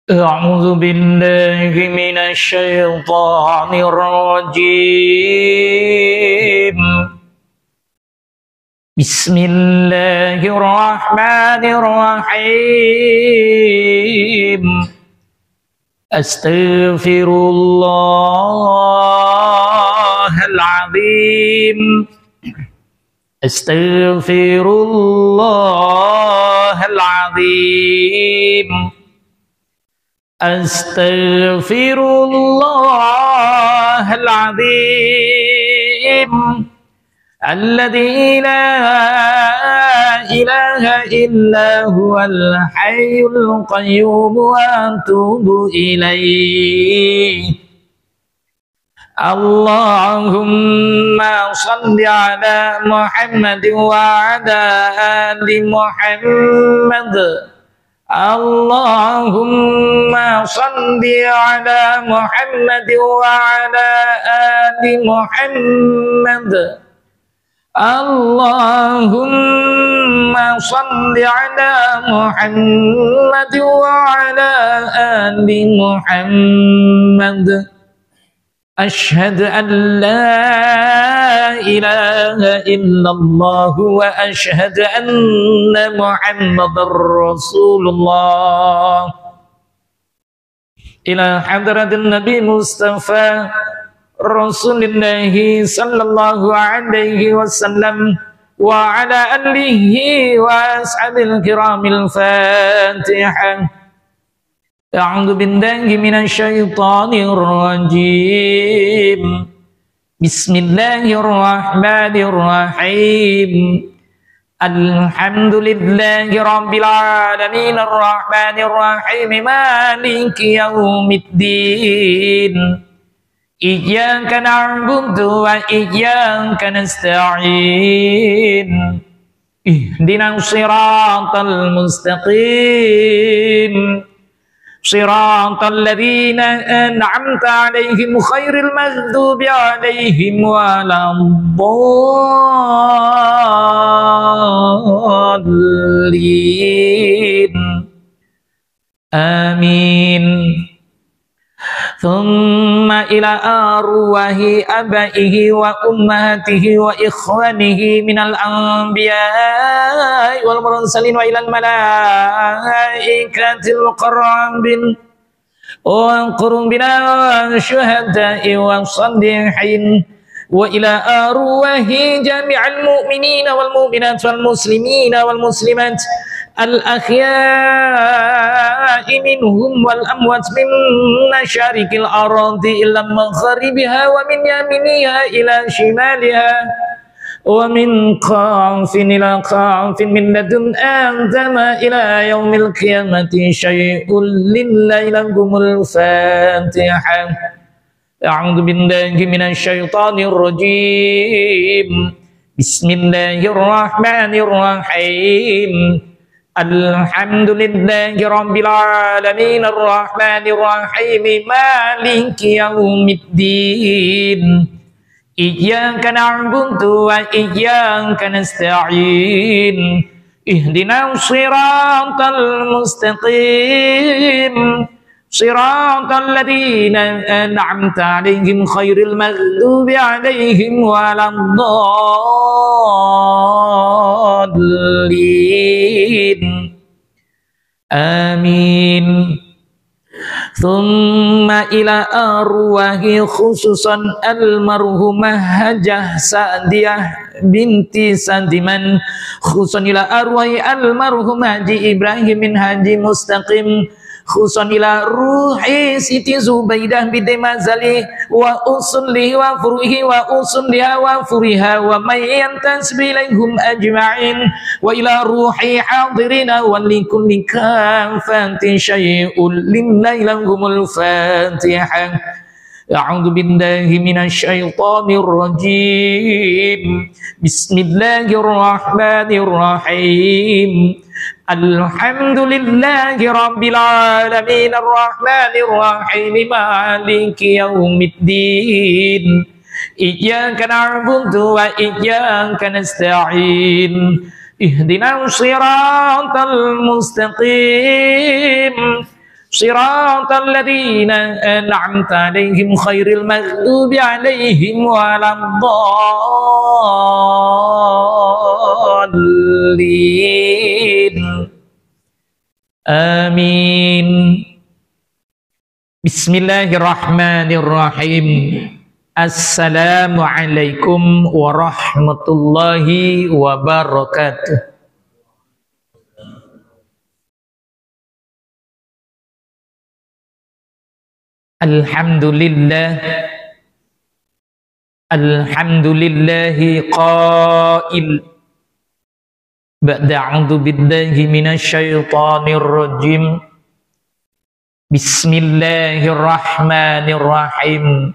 أعوذ بالله من الشيطان الرجيم. بسم الله الرحمن الرحيم. أستغفر الله العظيم. أستغفر الله العظيم. أستغفر الله العظيم الذي لا إله إلا هو الحي القيوم وأتوب إليه. اللهم صل على محمد وعلى آل محمد. اللهم صل على محمد وعلى آل محمد. اللهم صل على محمد وعلى آل محمد. أشهد أن لا إله إلا الله وأشهد أن محمد رسول الله. إلى حضرة النبي مصطفى رسول الله صلى الله عليه وسلم وعلى آله وأصحابه الكرام الفاتحة. أعوذ بالله من الشيطان الرجيم. بسم الله الرحمن الرحيم. الحمد لله رب العالمين الرحمن الرحيم مالك يوم الدين. إياك نعبد وإياك نستعين. اهدنا الصراط المستقيم صراط الذين أنعمت عليهم غير المغضوب عليهم ولا الضالين. آمين. ثم إلى أرواح آبائه وأمهاته وإخوانه من الأنبياء والمرسلين وإلى الملائكة المقربين والقربين والشهداء والصالحين وإلى أرواح جميع المؤمنين والمؤمنات والمسلمين والمسلمات الأحياء منهم والأموات من مشارق الأرض إلى مغربها ومن يمينها إلى شمالها ومن قاف إلى قاف من لدن آدم إلى يوم القيامة شيء لله لكم الفاتحة. أعوذ بالله من الشيطان الرجيم. بسم الله الرحمن الرحيم. الحمد لله رب العالمين الرحمن الرحيم مالك يوم الدين. إياك نعبد وإياك نستعين. اهدنا الصراط المستقيم صراط الذين أنعمت عليهم غير المغضوب عليهم ولا الضالين. آمين. ثم إلى أرواح خصوصا المرحومة حجة سعدية بنت سدمان خصوصا إلى أرواح المرحوم حجي إبراهيم بن حجي مستقيم خصوصا إلى روح سيدي زبيدة بنت مزالي وأصله وفروه وأصلها وفرها ومن ينتسب إليهم أجمعين وإلى روح حاضرين ولكل كافة شيء لله لهم الفاتحة. أعوذ بالله من الشيطان الرجيم. بسم الله الرحمن الرحيم. الحمد لله رب العالمين الرحمن الرحيم مالك يوم الدين. إياك نعبد وإياك نستعين. اهدنا الصراط المستقيم Siratal ladzina an'amta 'alaihim khairil maghdubi 'alaihim waladdallin. Amin. Bismillahirrahmanirrahim. Assalamualaikum warahmatullahi wabarakatuh. Alhamdulillahi qail ba'da a'udzu billahi minasy syaithanir rajim. Bismillahirrahmanirrahim.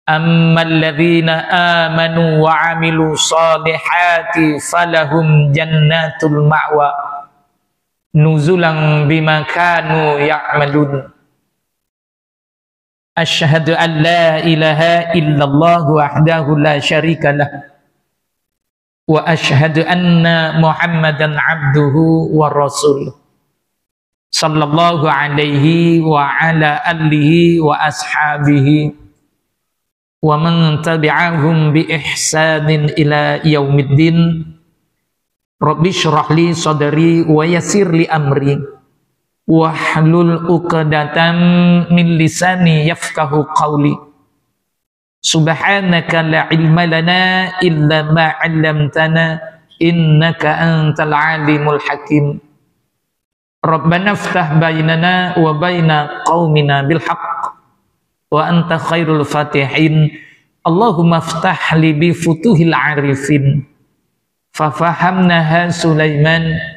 Ammal ladzina amanu wa 'amilus solihati falahum jannatul ma'wa nuzulan bima kanu ya'malun. Asyhadu an la ilaha illallah wahdahu la syarika lah wa asyhadu anna Muhammadan abduhu wa rasuluh sallallahu alaihi wa ala alihi wa ashabihi wa man tabi'ahum bi ihsanin ila yaumiddin. Rabbi shrah li sadri wa yassir li amri wahlul 'uqdatam min lisani yafqahu qawli. Subhanaka la ilma lana illa ma 'allamtana innaka antal alimul hakim. Rabbana iftah bainana wa baina qaumina bil haqq wa anta khairul fatihin. Allahumma iftah li bi futuhil arifin fa fahamnaha Sulaiman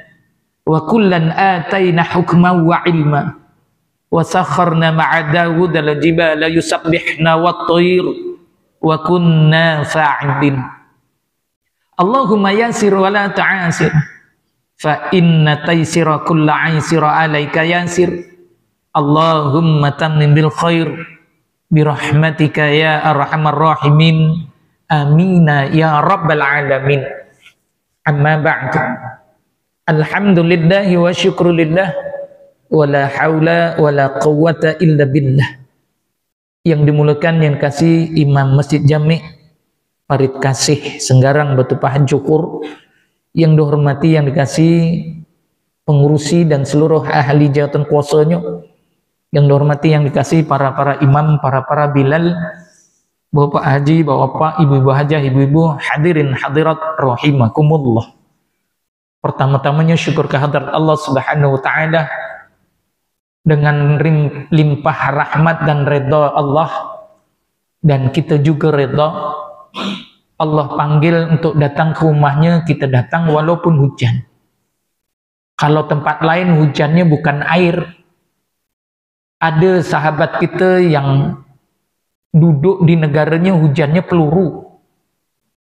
wa kullan atayna hukman wa ilma wa sakharna ma'a Dawud al-jibala yusabbihna wat-tayr wa kunna fa'ilin. Allahumma yassir wa la ta'asir fa inna taysira kulla 'aisira 'alaika yassir. Allahumma tammim bil khair bi rahmatika ya arhamar rahimin. Amina ya rabbal alamin. Amma ba'du. Alhamdulillahi wa syukrulillah wa la hawla wa la quwwata illa billah. Yang dimulakan yang kasih Imam Masjid Jami' Parit Kasih Senggarang Batu Pahan Cukur, yang dihormati yang dikasih pengurusi dan seluruh ahli jawatan kuasanya, yang dihormati yang dikasih para imam, para bilal, bapak haji, bapak, ibu-ibu hajah, ibu-ibu hadirin hadirat rahimakumullah. Pertama-tamanya syukur kehadirat Allah Subhanahu wa taala dengan limpah rahmat dan redha Allah, dan kita juga redha. Allah panggil untuk datang ke rumahnya, kita datang walaupun hujan. Kalau tempat lain hujannya bukan air. Ada sahabat kita yang duduk di negaranya hujannya peluru,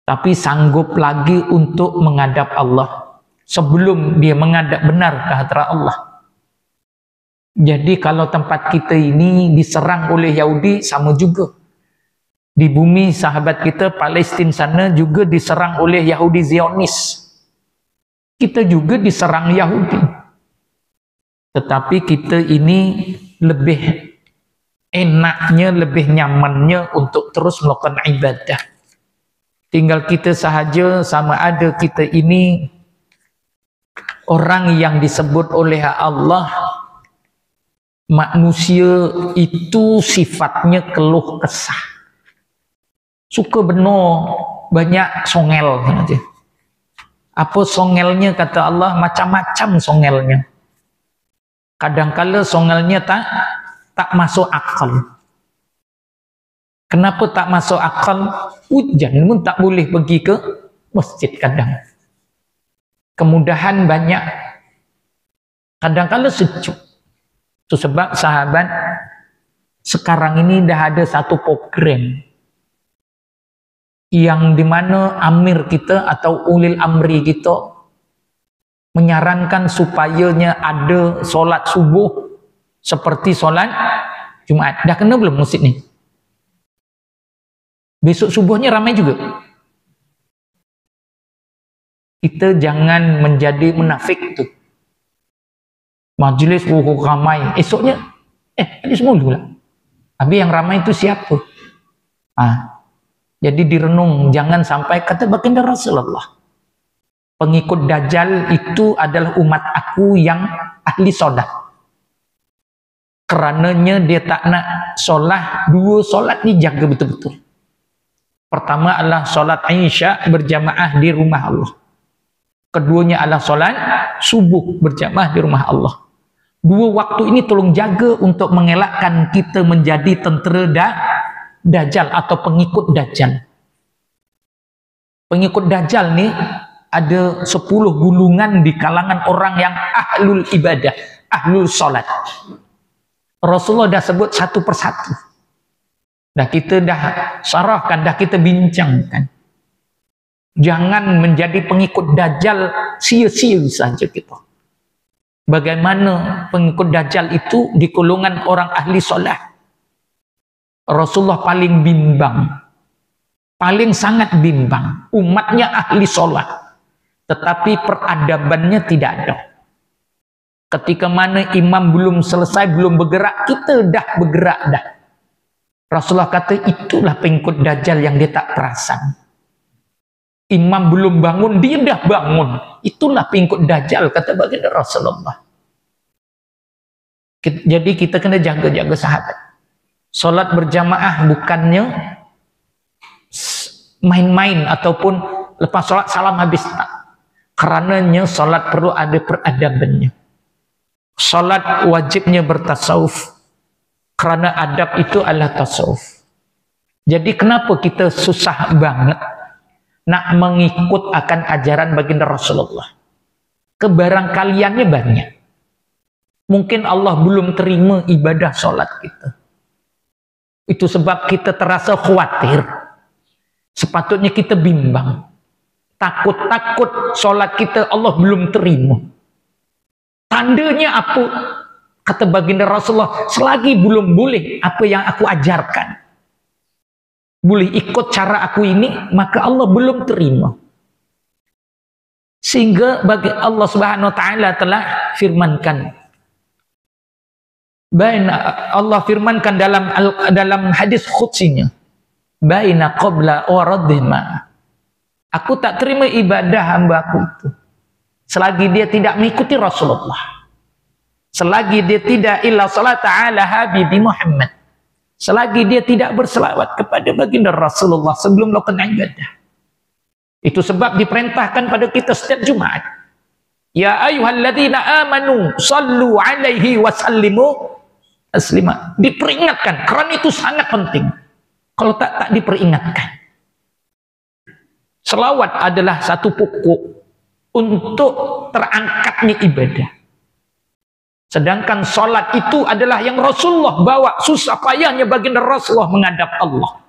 tapi sanggup lagi untuk menghadap Allah sebelum dia menghadap benar ke hadirat Allah. Jadi kalau tempat kita ini diserang oleh Yahudi, sama juga. Di bumi sahabat kita Palestina sana juga diserang oleh Yahudi Zionis. Kita juga diserang Yahudi. Tetapi kita ini lebih enaknya, lebih nyamannya untuk terus melakukan ibadah. Tinggal kita sahaja sama ada kita ini orang yang disebut oleh Allah manusia itu sifatnya keluh kesah, suka benar banyak songel. Apa songelnya? Kata Allah, macam-macam songelnya. Kadang-kala songelnya tak masuk akal. Kenapa tak masuk akal? Hujan pun tak boleh pergi ke masjid kadang. Kemudahan banyak, kadang-kadang sejuk. Itu sebab sahabat, sekarang ini dah ada satu program yang dimana amir kita atau ulil amri kita menyarankan supayanya ada solat subuh seperti solat Jumat. Dah kena belum masjid ni? Besok subuhnya ramai juga. Kita jangan menjadi munafik tu. Majlis ramai. Esoknya, hadis mulu lah. Habis yang ramai itu siapa? Jadi direnung, jangan sampai kata baginda Rasulullah, pengikut Dajjal itu adalah umat aku yang ahli solat. Kerananya dia tak nak solat, 2 solat ni jaga betul-betul. Pertama adalah solat Isya berjamaah di rumah Allah. Keduanya adalah solat subuh berjamaah di rumah Allah. 2 waktu ini tolong jaga untuk mengelakkan kita menjadi tentera Dajjal atau pengikut Dajjal. Pengikut Dajjal ni ada 10 gulungan di kalangan orang yang ahlul ibadah, ahlul salat. Rasulullah dah sebut satu persatu. Dah kita dah syarahkan, dah kita bincangkan. Jangan menjadi pengikut Dajjal sia-sia saja kita. Bagaimana pengikut Dajjal itu di golongan orang ahli salat. Rasulullah paling bimbang, paling sangat bimbang. Umatnya ahli sholat, tetapi peradabannya tidak ada. Ketika mana imam belum selesai, belum bergerak, kita dah bergerak dah. Rasulullah kata itulah pengikut Dajjal yang dia tak perasan. Imam belum bangun, dia dah bangun. Itulah pengikut Dajjal, kata baginda Rasulullah. Jadi kita kena jaga-jaga sahabat. Solat berjamaah bukannya main-main ataupun lepas solat salam habis, tak. Karenanya solat perlu ada peradabannya. Solat wajibnya bertasawuf, kerana adab itu adalah tasawuf. Jadi kenapa kita susah banget nak mengikut akan ajaran baginda Rasulullah? Kebarangkaliannya banyak. Mungkin Allah belum terima ibadah solat kita. Itu sebab kita terasa khawatir. Sepatutnya kita bimbang. Takut-takut solat kita Allah belum terima. Tandanya apa? Kata baginda Rasulullah, selagi belum boleh apa yang aku ajarkan, boleh ikut cara aku ini, maka Allah belum terima. Sehingga bagi Allah Subhanahu wa taala telah firmankan, Allah firmankan dalam hadis qudsinya, baina qabla wa raddima, aku tak terima ibadah hamba aku itu selagi dia tidak mengikuti Rasulullah, selagi dia tidak illa salata ala habibi Muhammad, selagi dia tidak berselawat kepada baginda Rasulullah sebelum melakukan ibadah. Itu sebab diperintahkan pada kita setiap Jumaat, ya ayyuhalladzina amanu sallu alaihi wa sallimu taslima. Diperingatkan, kerana itu sangat penting. Kalau tak diperingatkan. Selawat adalah satu pokok untuk terangkatnya ibadah. Sedangkan solat itu adalah yang Rasulullah bawa, susah payahnya baginda Rasulullah menghadap Allah.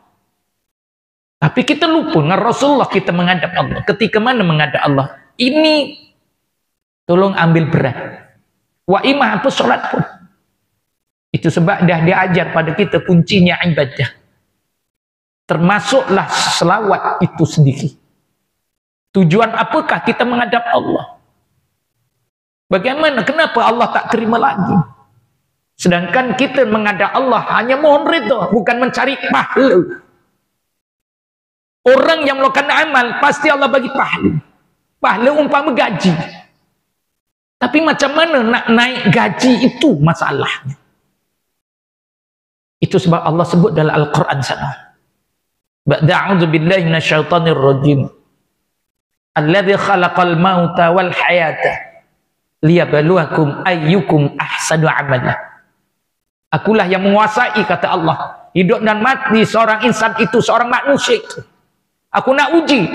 Tapi kita lupa dengan Rasulullah kita menghadap Allah. Ketika mana menghadap Allah? Ini tolong ambil berat. Wa imah apa solat pun. Itu sebab dah diajar pada kita kuncinya ibadah. Termasuklah selawat itu sendiri. Tujuan apakah kita menghadap Allah? Bagaimana? Kenapa Allah tak terima lagi? Sedangkan kita menghadap Allah hanya mohon ridha, bukan mencari pahala. Orang yang melakukan amal pasti Allah bagi pahala. Pahala umpama gaji. Tapi macam mana nak naik gaji itu masalahnya. Itu sebab Allah sebut dalam Al-Quran sana. Ba'da'udzu billahi minasyaitonir rajim. Alladzi khalaqal mauta wal hayata liyabluwakum ayyukum ahsanu amala. Akulah yang menguasai, kata Allah, hidup dan mati seorang insan itu, seorang manusia itu. Aku nak uji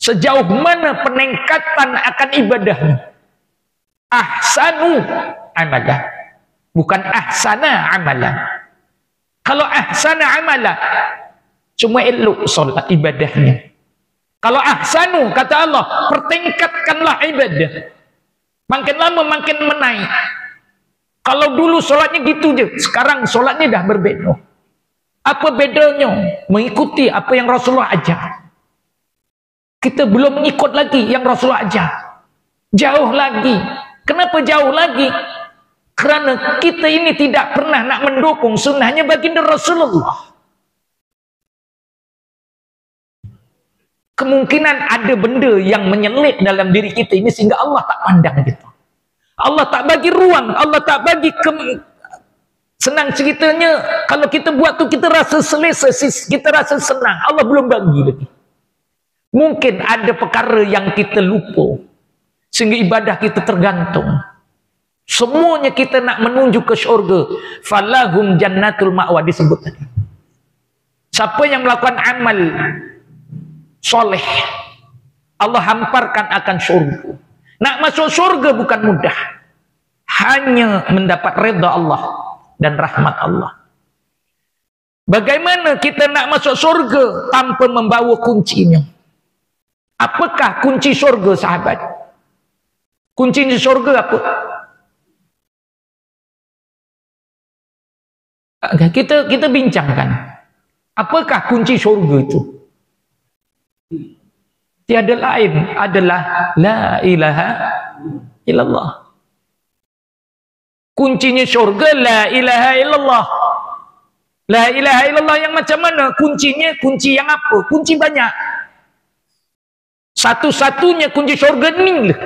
sejauh mana peningkatan akan ibadahnya. Ahsanu amala, bukan ahsana amala. Kalau ahsana amala cuma elok solat ibadahnya. Kalau ahsanu, kata Allah, pertingkatkanlah ibadah. Makin lama makin menaik. Kalau dulu solatnya gitu je, sekarang solatnya dah berbeda. Apa bedanya? Mengikuti apa yang Rasulullah ajar. Kita belum mengikut lagi yang Rasulullah ajar. Jauh lagi. Kenapa jauh lagi? Kerana kita ini tidak pernah nak mendukung sunnahnya baginda Rasulullah. Kemungkinan ada benda yang menyelit dalam diri kita ini sehingga Allah tak pandang kita. Allah tak bagi ruang, Allah tak bagi senang ceritanya, kalau kita buat tu kita rasa selesa, kita rasa senang. Allah belum bagi lagi. Mungkin ada perkara yang kita lupa sehingga ibadah kita tergantung. Semuanya kita nak menuju ke syurga. Falahum jannatul ma'wa disebut tadi. Siapa yang melakukan amal soleh, Allah hamparkan akan syurga. Nak masuk syurga bukan mudah. Hanya mendapat redha Allah dan rahmat Allah. Bagaimana kita nak masuk syurga tanpa membawa kuncinya? Apakah kunci syurga, sahabat? Kunci syurga apa? Kita bincangkan. Apakah kunci syurga itu? Tiada lain adalah la ilaha illallah. Kuncinya syurga la ilaha illallah. La ilaha illallah yang macam mana? Kuncinya kunci yang apa? Kunci banyak. Satu-satunya kunci syurga ni lah.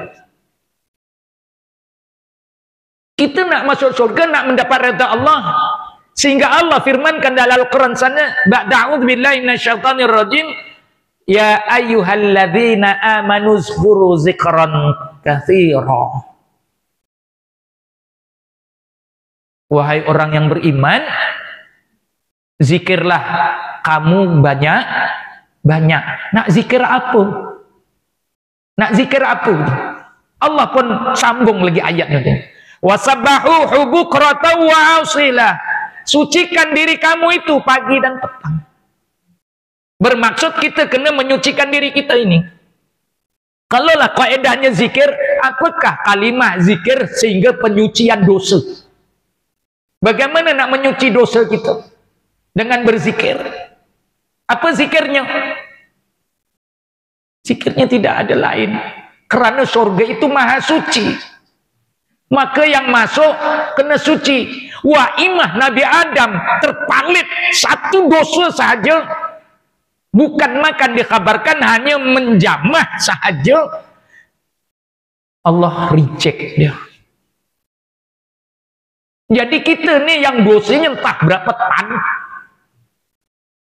Kita nak masuk syurga, nak mendapat redha Allah. Sehingga Allah firmankan dalam Al-Quran sana, ba'da'udzu billahi minasyaitonir rajim, ya ayyuhalladzina amanu zkuru zikran katsira. Wahai orang yang beriman, zikirlah kamu banyak. Nak zikir apa? Nak zikir apa? Allah pun sambung lagi ayatnya tu. Wasabbahu bukratan wa asila. Sucikan diri kamu itu pagi dan petang. Bermaksud kita kena menyucikan diri kita ini. Kalaulah kaedahnya zikir, apakah kalimah zikir sehingga penyucian dosa? Bagaimana nak menyuci dosa kita? Dengan berzikir. Apa zikirnya? Zikirnya tidak ada lain. Kerana surga itu maha suci. Maka yang masuk kena suci. Wah, imah Nabi Adam terpalit satu dosa sahaja. Bukan makan, dikhabarkan hanya menjamah sahaja. Allah reject dia. Jadi kita ni yang dosanya entah berapa tan.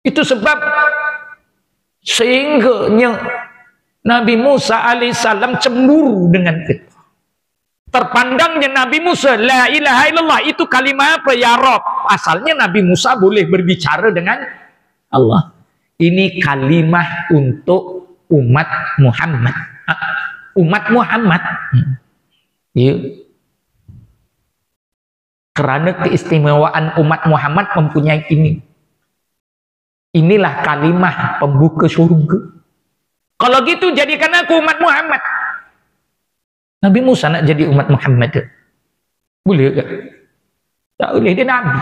Itu sebab sehingganya Nabi Musa alaihissalam cemburu dengan kita. Terpandangnya Nabi Musa, la ilaha illallah, itu kalimah apa? Ya Rabb. Asalnya Nabi Musa boleh berbicara dengan Allah. Ini kalimah untuk umat Muhammad. Umat Muhammad. Ya. Kerana keistimewaan umat Muhammad mempunyai ini. Inilah kalimah pembuka syurga. Kalau gitu jadikan aku umat Muhammad. Nabi Musa nak jadi umat Muhammad. Boleh tak? Tak boleh, dia Nabi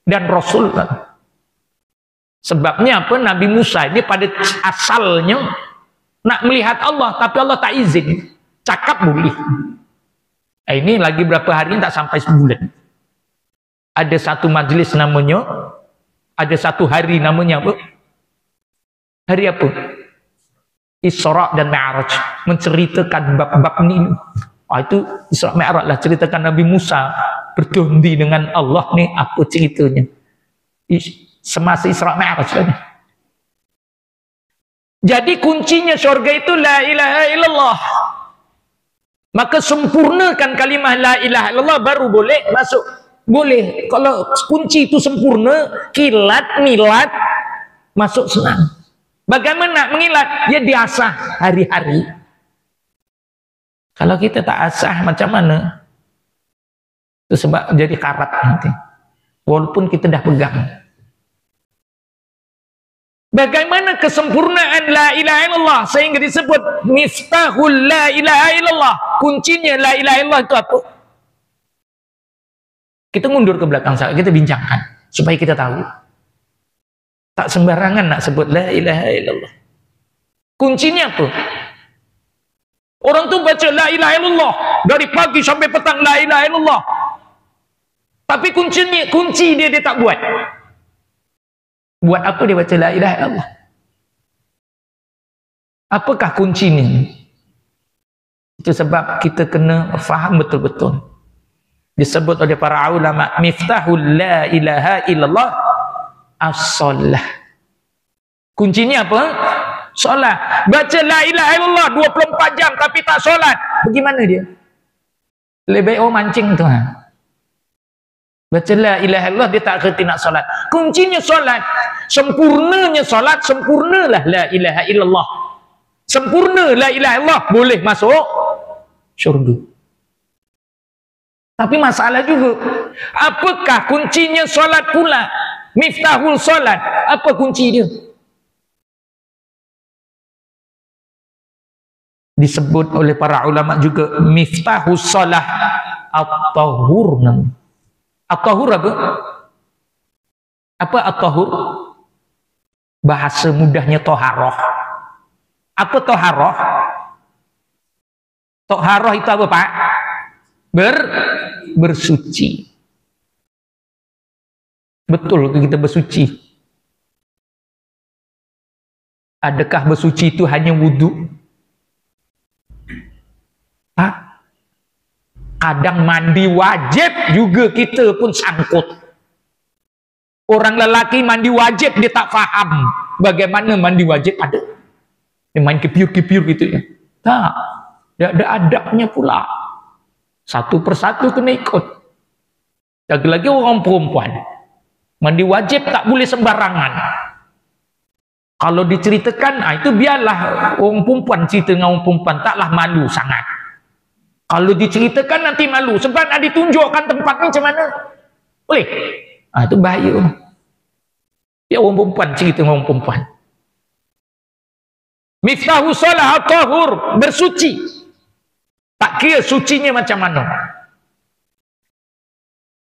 dan Rasul. Sebabnya apa? Nabi Musa ini pada asalnya nak melihat Allah, tapi Allah tak izin. Cakap boleh. Ini lagi berapa hari, tak sampai sebulan. Ada satu majlis namanya, ada satu hari namanya apa? Hari apa? Isra dan Mi'raj, menceritakan bab-bab ini. Itu Isra Mi'raj lah, ceritakan Nabi Musa berdondi dengan Allah nih, apa ceritanya? Semasa Isra Mi'raj kan. Jadi kuncinya surga itu la ilaha illallah. Maka sempurnakan kalimah la ilaha illallah baru boleh masuk. Boleh. Kalau kunci itu sempurna, kilat, milat, masuk senang. Bagaimana mengilat? Ya diasah hari-hari. Kalau kita tak asah macam mana? Itu sebab jadi karat nanti. Walaupun kita dah pegang. Bagaimana kesempurnaan la ilaha illallah sehingga disebut miftahul la ilaha illallah. Kuncinya la ilaha illallah itu apa? Kita mundur ke belakang saja, kita bincangkan supaya kita tahu. Tak sembarangan nak sebut la ilaha illallah. Kuncinya apa? Orang tu baca la ilaha illallah dari pagi sampai petang, la ilaha illallah. Tapi kunci dia tak buat. Buat apa dia baca la ilaha illallah? Apakah kuncinya? Itu sebab kita kena faham betul-betul. Disebut oleh para ulama, miftahul la ilaha illallah as-salah. Kuncinya apa? Solat. Baca la ilaha illallah 24 jam tapi tak solat. Bagaimana dia? Lebih baik orang mancing tu. Baca la ilaha illallah dia tak kerti nak solat. Kuncinya solat. Sempurnanya solat, sempurnalah la ilaha illallah. Sempurna la ilaha illallah boleh masuk syurga. Tapi masalah juga, apakah kuncinya solat pula? Miftahul solat, apa kunci dia? Disebut oleh para ulama juga miftahus solah at-tahur. At-tahur apa? Apa at-tahur? Bahasa mudahnya toharoh. Apa toharoh? Toharoh itu apa, Pak? Bersuci. Betul kita bersuci? Adakah bersuci itu hanya wudhu? Kadang mandi wajib juga kita pun sangkut. Orang lelaki mandi wajib dia tak faham bagaimana mandi wajib ada. Dia main kepiur-kepiur gitu ya. Tak, dia ada adabnya pula. Satu persatu kena ikut. Lagi-lagi orang perempuan mandi wajib tak boleh sembarangan. Kalau diceritakan, itu biarlah orang perempuan cerita dengan orang perempuan, taklah malu sangat. Kalau diceritakan nanti malu, sebab nak ditunjukkan tempat ni macam mana. Boleh? Itu bahaya. Biar orang perempuan cerita dengan orang perempuan. Miftahu solah at-tahur, bersuci. Tak kira sucinya macam mana.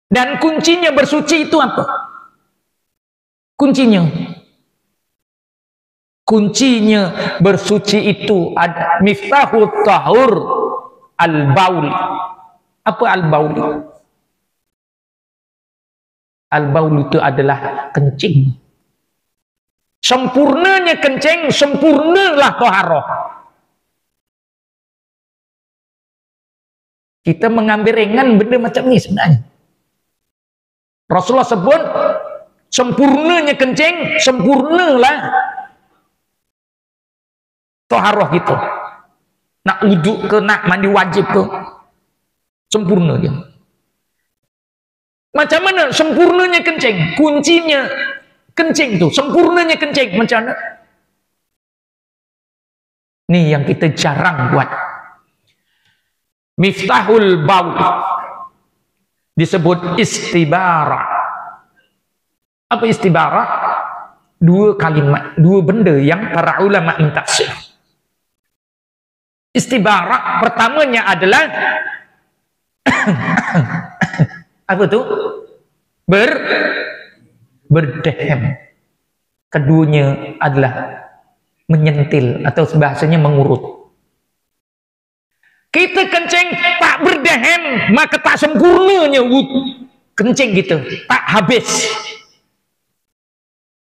Dan kuncinya bersuci itu apa? Kuncinya bersuci itu ada miftahu tahur al-baul. Apa al-baul? Al-baul itu adalah kencing. Sempurnanya kencing, sempurnalah taharah. Kita mengambil ringan benda macam ni sebenarnya. Rasulullah sebut sempurnanya kencing, sempurnalah taharah gitu. Nak wuduk ke, nak mandi wajib ke, sempurna dia. Macam mana sempurnanya kencing? Kuncinya kencing tu, sempurnanya kencing macam mana? Ni yang kita jarang buat. Miftahul baul disebut istibara. Apa istibara? Dua kalimat, dua benda yang para ulama mentafsir. Istibara pertamanya adalah apa tu? Berdehem. Keduanya adalah menyentil atau bahasanya mengurut. Kita kencing tak berdehem, maka tak sempurnanya kencing gitu, tak habis.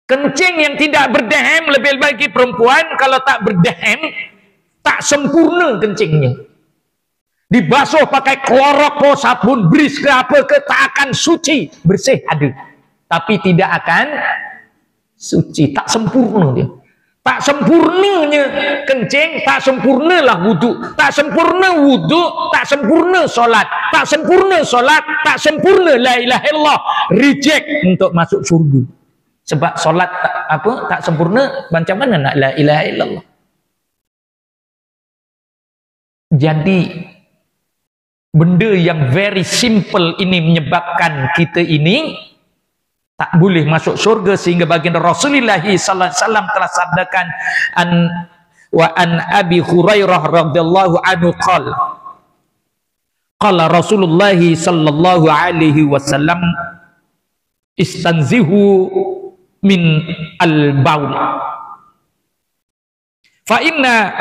Kencing yang tidak berdehem, lebih bagi perempuan kalau tak berdehem, tak sempurna kencingnya. Dibasuh pakai klorok, sabun, bris ke apa ke, tak akan suci, bersih ada, tapi tidak akan suci, tak sempurna dia. Tak sempurnanya kencing, tak sempurnalah wuduk. Tak sempurna wuduk, tak sempurna solat. Tak sempurna solat, tak sempurna la ilaha illallah. Reject untuk masuk surga. Sebab solat tak sempurna, macam mana nak la ilaha illallah? Jadi benda yang very simple ini menyebabkan kita ini tak boleh masuk surga, sehingga baginda Rasulullah sallallahu alaihi wasallam telah sabdakan an Abi Hurairah radhiyallahu anhu qala Rasulullah sallallahu alaihi wasallam istanzihu min al-baul fa inna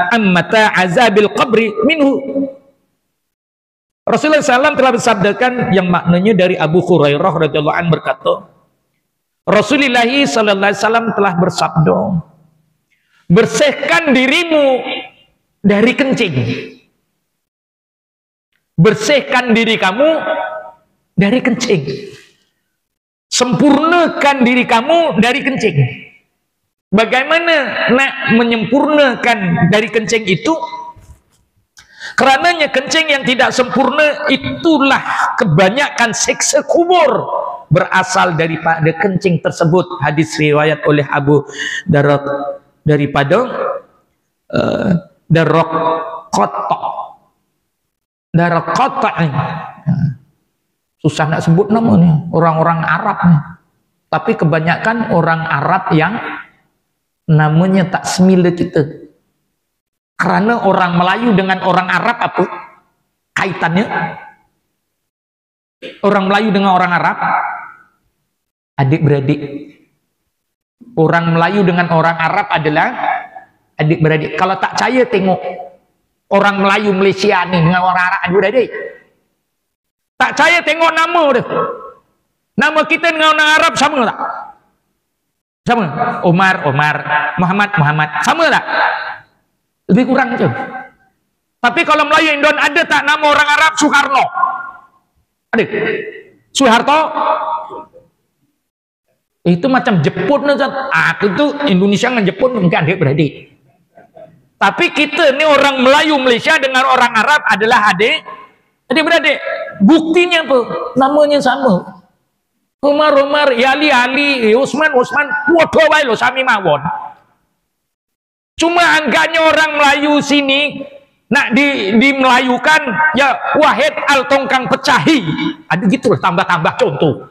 ammata azabil qabri minhu. Rasulullah SAW telah bersabdakan yang maknanya dari Abu Hurairah radhiyallahu anhu berkata, Rasulullah SAW telah bersabda, bersihkan dirimu dari kencing. Bersihkan diri kamu dari kencing. Sempurnakan diri kamu dari kencing. Bagaimana nak menyempurnakan dari kencing itu? Karenanya kencing yang tidak sempurna itulah kebanyakan siksa kubur berasal daripada kencing tersebut. Hadis riwayat oleh Abu Darad daripada Daraqata. Susah nak sebut namanya, orang-orang Arab nih. Tapi kebanyakan orang Arab yang namanya tak semila kita. Karena orang Melayu dengan orang Arab apa kaitannya? Orang Melayu dengan orang Arab adik-beradik. Orang Melayu dengan orang Arab adalah adik-beradik. Kalau tak percaya tengok orang Melayu Malaysia ni dengan orang Arab adik-beradik. Tak percaya tengok nama dia. Nama kita dengan orang Arab sama tak? Sama. Omar, Muhammad, sama tak? Lebih kurang je. Tapi kalau Melayu Indon ada tak nama orang Arab Soekarno? Ada. Soeharto? Itu macam Jepun aja. Itu Indonesia dengan Jepun mungkin adik-beradik. Tapi kita ni orang Melayu Malaysia dengan orang Arab adalah adik-beradik. Buktinya apa? Namanya sama. Umar, Ali, Usman, waduh baik lo sami mawon. Cuma agaknya orang Melayu sini nak dimelayukan ya Wahid al tongkang pecahi. Ada gitu tambah-tambah contoh.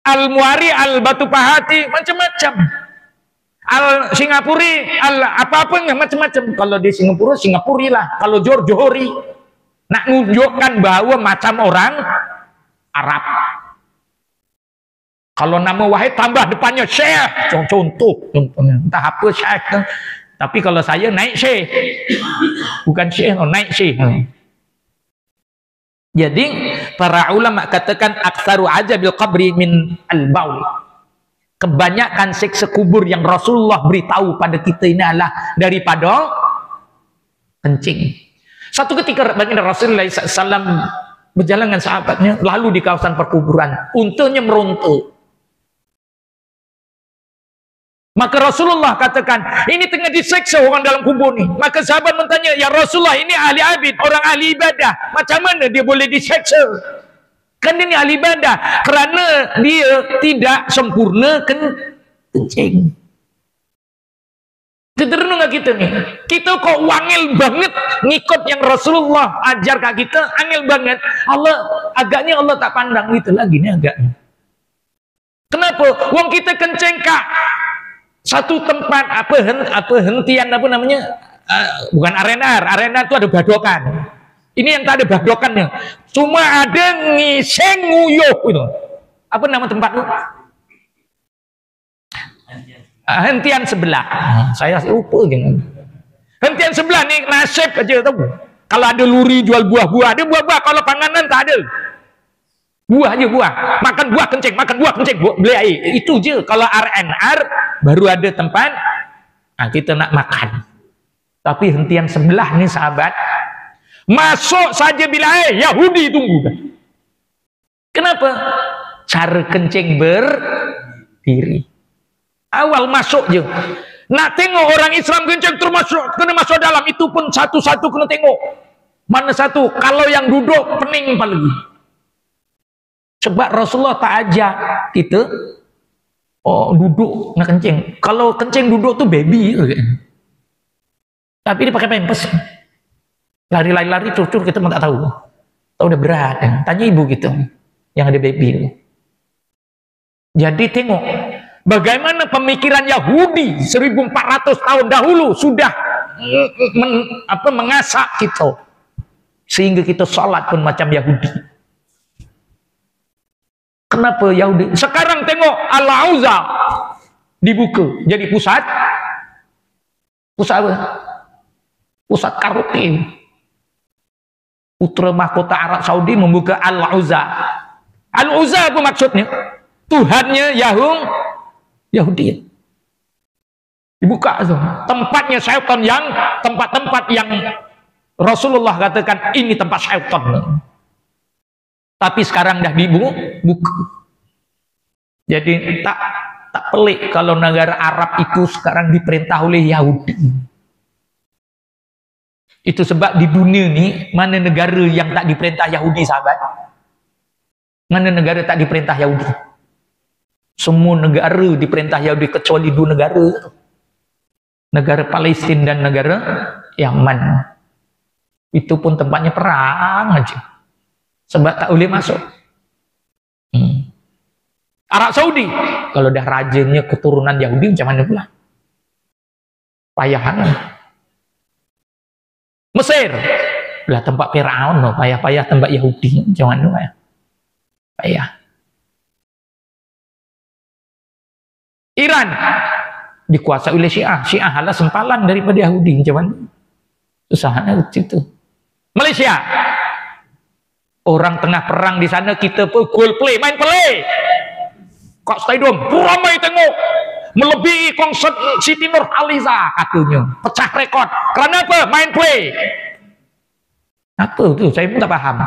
Al Muari al batu pahati macam-macam. Al Singapuri al apa-apa macam-macam. Kalau di Singapura lah. Kalau Johori nak nunjukkan bahwa macam orang Arab. Kalau nama Wahid tambah depannya Syekh, contohnya entah apa Syekh. Tapi kalau saya naik Syekh, bukan Syekh, naik Syekh. Jadi para ulama katakan aktsaru ajabil qabri min al-baul. Kebanyakan siksa kubur yang Rasulullah beritahu pada kita ini adalah daripada kencing. Satu ketika baginda Rasulullah SAW berjalan dengan sahabatnya lalu di kawasan perkuburan, untanya meronta. Maka Rasulullah katakan, ini tengah diseksa orang dalam kubur ni. Maka sahabat bertanya, ya Rasulullah, ini ahli abid, orang ahli ibadah. Macam mana dia boleh diseksa? Kan dia ni ahli ibadah. Kerana dia tidak sempurna kencing. Kita renung kita ni. Kita kok wangil banget ngikut yang Rasulullah ajar kat kita. Angil banget. Agaknya Allah tak pandang gitu lagi ni agaknya. Kenapa? Wong kita kencing kak satu tempat hentian apa namanya bukan arena itu ada badokan. Ini yang tak ada badokannya, cuma ada ngiseng nguyuh itu. Apa nama tempat itu? Hentian sebelah. Saya lupa jangan. Hentian sebelah ni nasib aja tahu. Kalau ada luri jual buah-buah, ada buah-buah. Kalau panganan tak ada. Buah aja buah. Makan buah kencing, beli air. Itu je. Kalau RNR baru ada tempat kita nak makan. Tapi hentian sebelah ni sahabat, masuk saja bila air, Yahudi tunggu. Kenapa? Cara kencing berdiri. Awal masuk je. Nak tengok orang Islam kencing kena masuk dalam, itu pun satu-satu kena tengok. Mana satu? Kalau yang duduk pening paling. Sebab Rasulullah tak ajak kita duduk nak kencing. Kalau kencing duduk tu baby. Tapi dia pakai pampers. Lari-lari curcur kita pun tak tahu. Tahu udah berat. Tanya ibu kita yang ada baby. Jadi tengok bagaimana pemikiran Yahudi 1400 tahun dahulu sudah mengasak kita. Sehingga kita salat pun macam Yahudi. Kenapa Yahudi? Sekarang tengok Al-Auza dibuka jadi pusat apa? Pusat karaoke. putra mahkota Arab Saudi membuka Al-Uzza. Al-Uzza apa maksudnya? Tuhannya Yahudi. Dibuka itu. Tempatnya syaitan, yang tempat-tempat yang Rasulullah katakan ini tempat syaitan. Tapi sekarang dah dibuka. Jadi tak pelik kalau negara Arab itu sekarang diperintah oleh Yahudi. Itu sebab di dunia ni mana negara yang tak diperintah Yahudi, sahabat? Mana negara tak diperintah Yahudi? Semua negara diperintah Yahudi kecuali 2 negara. Negara Palestina dan negara Yaman. Itu pun tempatnya perang aja. Sebab tak boleh masuk. Arab Saudi, kalau dah rajanya keturunan Yahudi, macam mana pula? Payahan. Mesir, lah tempat Firaun, payah-payah tempat Yahudi, macam mana? Payah. Iran dikuasai oleh Syiah. Syiah adalah sempalan daripada Yahudi, macam mana? Susahnya itu. Malaysia, orang tengah perang di sana, kita pun main play. Kok stadium ramai tengok, melebihi konsert Siti Nurhaliza katanya, pecah rekod. Kerana apa? Main play. Apa tu? Saya pun tak paham.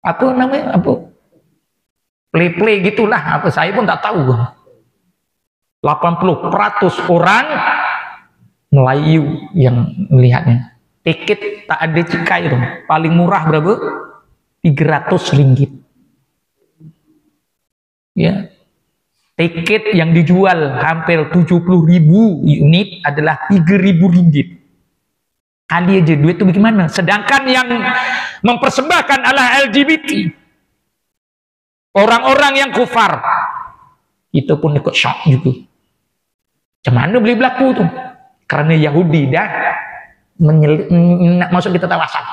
Apa namanya? Apa? Play gitulah. Apa? Saya pun tak tahu. 80% orang Melayu yang melihatnya. Tiket tak ada cikai tu. Paling murah berapa? 300 ringgit. Ya. Tiket yang dijual hampir 70.000 unit adalah 3.000 ringgit. Kali aja duit itu bagaimana? Sedangkan yang mempersembahkan adalah LGBT. Orang-orang yang kufar. Kita pun ikut syok juga. Macam mana boleh berlaku tu? Kerana Yahudi dah nak masuk kita tawasan.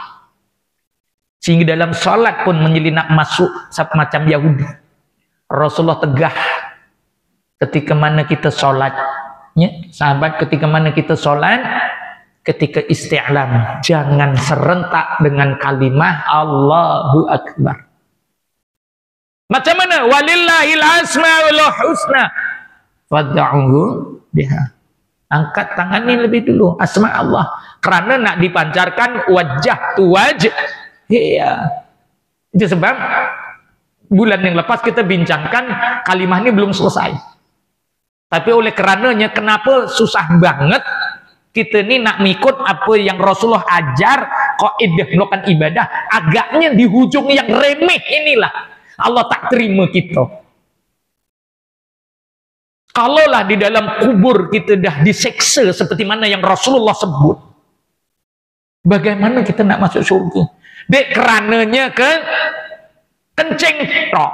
Sehingga dalam solat pun menyelinap masuk macam Yahudi. Rasulullah tegah ketika mana kita solat, ya, sahabat, ketika mana kita solat, ketika isti'lam, jangan serentak dengan kalimah Allahu Akbar. Macam mana? Walillahil asmaul husna fad'uhu biha. Angkat tangan ini lebih dulu, asma Allah, kerana nak dipancarkan wajah tu wajh. Ya. Itu sebab bulan yang lepas kita bincangkan kalimah ini belum selesai. Tapi oleh kerananya kenapa susah banget kita ni nak mengikut apa yang Rasulullah ajar, kaidah melakukan ibadah, agaknya di hujung yang remeh inilah Allah tak terima kita. Kalaulah di dalam kubur kita dah diseksa seperti mana yang Rasulullah sebut, bagaimana kita nak masuk surga? Dek kerananya kencing tok.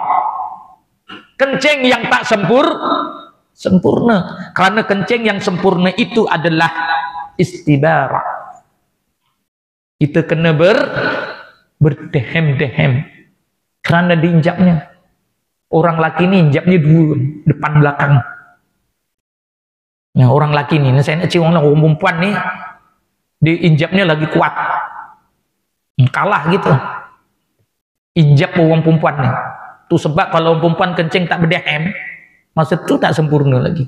Kencing yang tak sempurna. Kerana kencing yang sempurna itu adalah istibara. Kita kena berdehem-dehem. Kerana diinjapnya. Orang laki ni injapnya 2, depan belakang. Nah, orang laki ni, saya nak cium orang perempuan ni, diinjapnya lagi kuat. Kalah gitu. Injap orang perempuan ni. Tu sebab kalau orang perempuan kencing tak berdehem, masa tu tak sempurna lagi.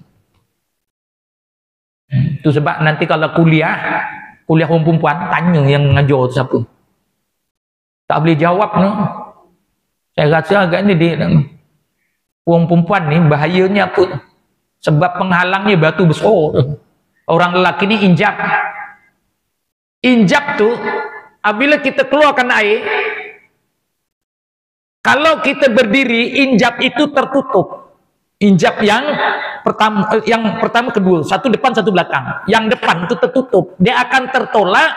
Tu sebab nanti kalau kuliah orang perempuan, tanya yang ngajar tu siapa. Tak boleh jawab ni. Saya rasa agak ni dia orang perempuan ni bahayanya apa? Sebab penghalangnya batu besar. Orang lelaki ni injap. Injap tu apabila kita keluarkan air, kalau kita berdiri, injap itu tertutup. Injap yang pertama kedua, satu depan satu belakang. Yang depan itu tertutup. Dia akan tertolak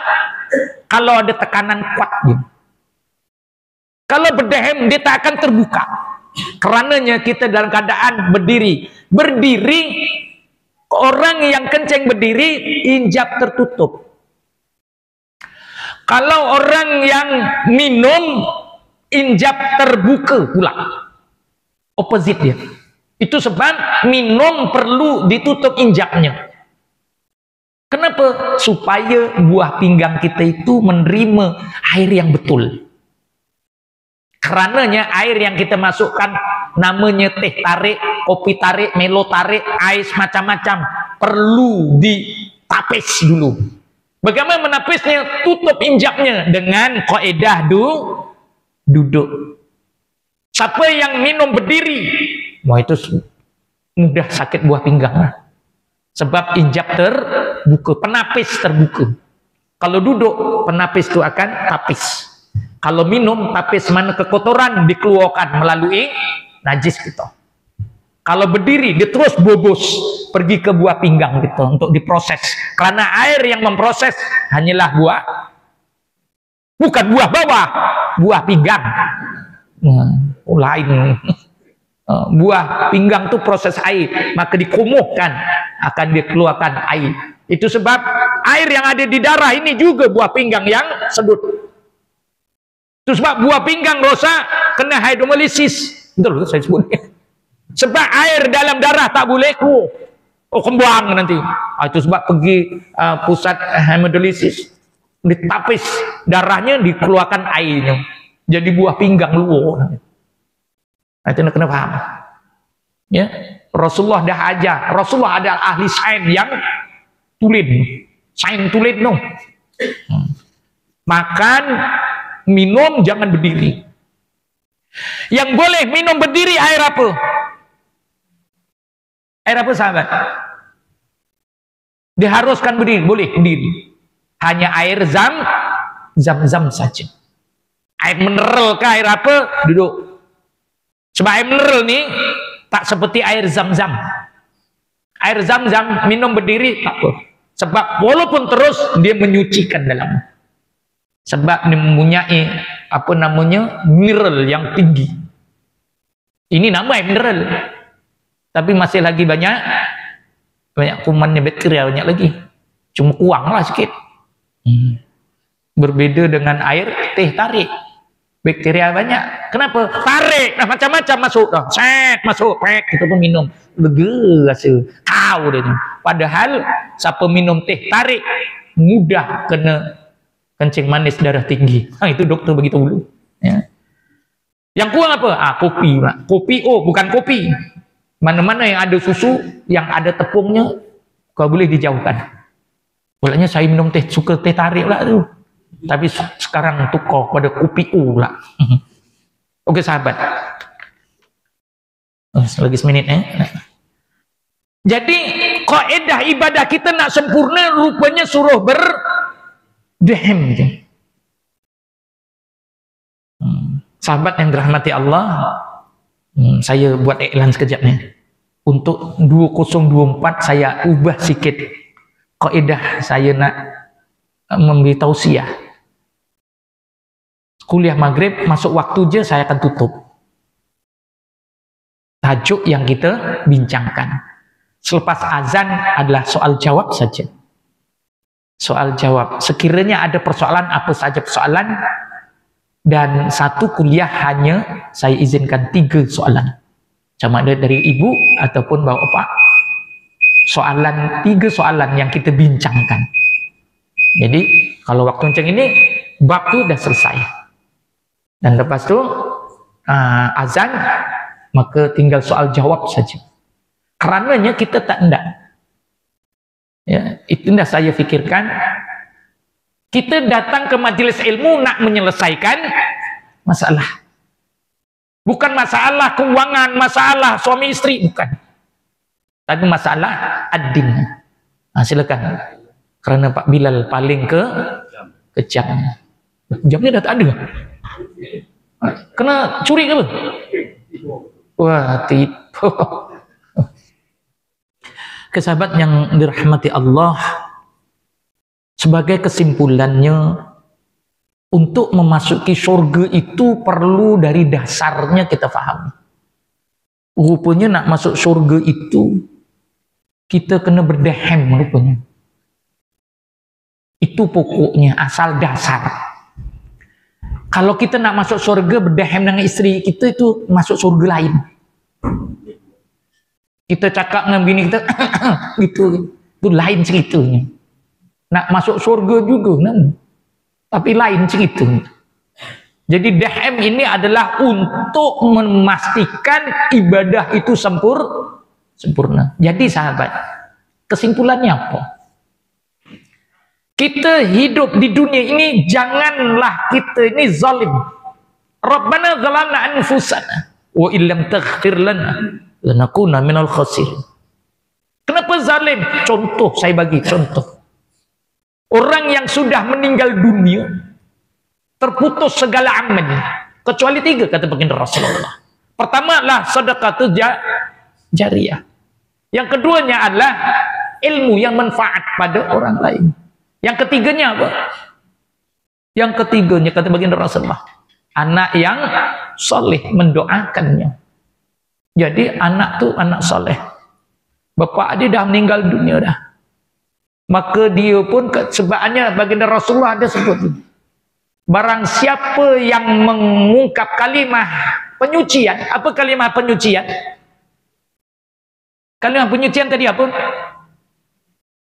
kalau ada tekanan kuat. Kalau berdehem, dia tak akan terbuka. Kerananya kita dalam keadaan berdiri. Berdiri, orang yang kencing berdiri, injap tertutup. Kalau orang yang minum, injap terbuka pula. Opposite dia. Itu sebab minum perlu ditutup injapnya. Kenapa? Supaya buah pinggang kita itu menerima air yang betul. Karenanya air yang kita masukkan namanya teh tarik, kopi tarik, melo tarik, ais macam-macam perlu ditapis dulu. Bagaimana menapisnya? Tutup injaknya dengan kaidah duduk. Siapa yang minum berdiri, wah itu mudah sakit buah pinggang. Sebab injak terbuka, penapis terbuka. Kalau duduk, penapis itu akan tapis. Kalau minum, tapis mana kekotoran dikeluarkan melalui najis kita. Kalau berdiri, dia terus bobos pergi ke buah pinggang kita untuk diproses. Karena air yang memproses hanyalah buah, bukan buah bawah, buah pinggang. Lain. Buah pinggang itu proses air, maka dikumuhkan akan dikeluarkan air. Itu sebab air yang ada di darah ini juga buah pinggang yang sedut. Itu sebab buah pinggang rosak kena hidrolisis. Betul saya sebut. Sebab air dalam darah tak boleh keluar. Oh, kembang nanti. Itu sebab pergi pusat hemodialisis, ditapis darahnya, dikeluarkan airnya. Jadi buah pinggang luar. Itu kena paham. Ya, Rasulullah dah ajar. Rasulullah adalah ahli sains yang tulid. Sains tulid no. Makan, minum jangan berdiri. Yang boleh minum berdiri air apa? Air apa sahabat? Diharuskan berdiri, boleh berdiri. Hanya air zam-zam saja. Air mineral ke air apa? Duduk. Sebab air mineral ni tak seperti air zam-zam. Air zam-zam minum berdiri tak apa. Sebab walaupun terus dia menyucikan dalam. Sebab dia mempunyai apa namanya mineral yang tinggi. Ini nama air mineral. Tapi masih lagi banyak kumannya, bakteria banyak lagi. Cuma kurang lah sikit. Berbeda dengan air teh tarik. Bakteria banyak. Kenapa? Tarik dah macam-macam masuk dah. Set masuk, pek kita pun minum. Lega rasa. Kau dia ni. Padahal siapa minum teh tarik mudah kena kencing manis darah tinggi. Itu doktor beritahu dulu. Ya. Yang kurang apa? Kopi. Kopi bukan kopi. Mana-mana yang ada susu, yang ada tepungnya, kau boleh dijauhkan. Bolehnya saya minum teh, suka teh tarik pula tu. Tapi sekarang tukar pada kopi pula. Okey sahabat. Lagi seminit Jadi kaedah ibadah kita nak sempurna rupanya suruh berdehem. Sahabat yang dirahmati Allah, saya buat iklan sekejap ni. Untuk 2024 saya ubah sikit kaedah saya nak memberi tausiah. Kuliah maghrib masuk waktu je saya akan tutup. Tajuk yang kita bincangkan selepas azan adalah soal jawab saja. Soal jawab. Sekiranya ada persoalan, apa saja persoalan, dan satu kuliah hanya saya izinkan 3 soalan. Sama ada dari ibu ataupun bapak. Soalan 3 soalan yang kita bincangkan. Jadi kalau waktu macam ini bab tu dah selesai. Dan lepas tu azan, maka tinggal soal jawab saja. Karenanya kita tak hendak. Ya, itu dah saya fikirkan. Kita datang ke majlis ilmu nak menyelesaikan masalah. Bukan masalah keuangan, masalah suami isteri, bukan. Tapi masalah ad-din. Silakan. Kerana Pak Bilal paling kejam. Jamnya dah tak ada. Kena curi ke apa? Wah, tipu. Sahabat yang dirahmati Allah, sebagai kesimpulannya, untuk memasuki surga itu perlu dari dasarnya kita fahami. Rupanya nak masuk surga itu kita kena berdehem rupanya. Itu pokoknya, asal dasar. Kalau kita nak masuk surga berdehem dengan isteri kita, itu masuk surga lain. Kita cakap dengan bini kita gitu, itu lain ceritanya. Nak masuk surga juga. Tapi lain cerita. Jadi dahm ini adalah untuk memastikan ibadah itu sempurna. Jadi sahabat, kesimpulannya apa? Kita hidup di dunia ini, janganlah kita ini zalim. Rabbana zalamna anfusana wa illam taghfir lana lanakuna minal khasirin. Kenapa zalim? Contoh, saya bagi contoh. Orang yang sudah meninggal dunia, terputus segala amalnya, kecuali 3 kata baginda Rasulullah. Pertama adalah sedekah jariyah. Yang keduanya adalah ilmu yang manfaat pada orang lain. Yang ketiganya apa? Yang ketiganya kata baginda Rasulullah, anak yang soleh mendoakannya. Jadi anak tuh anak soleh. Bapak dia dah meninggal dunia dah. Maka dia pun sebabnya baginda Rasulullah ada sebut, barang siapa yang mengungkap kalimah penyucian. Apa kalimah penyucian? Kalimah penyucian tadi apa?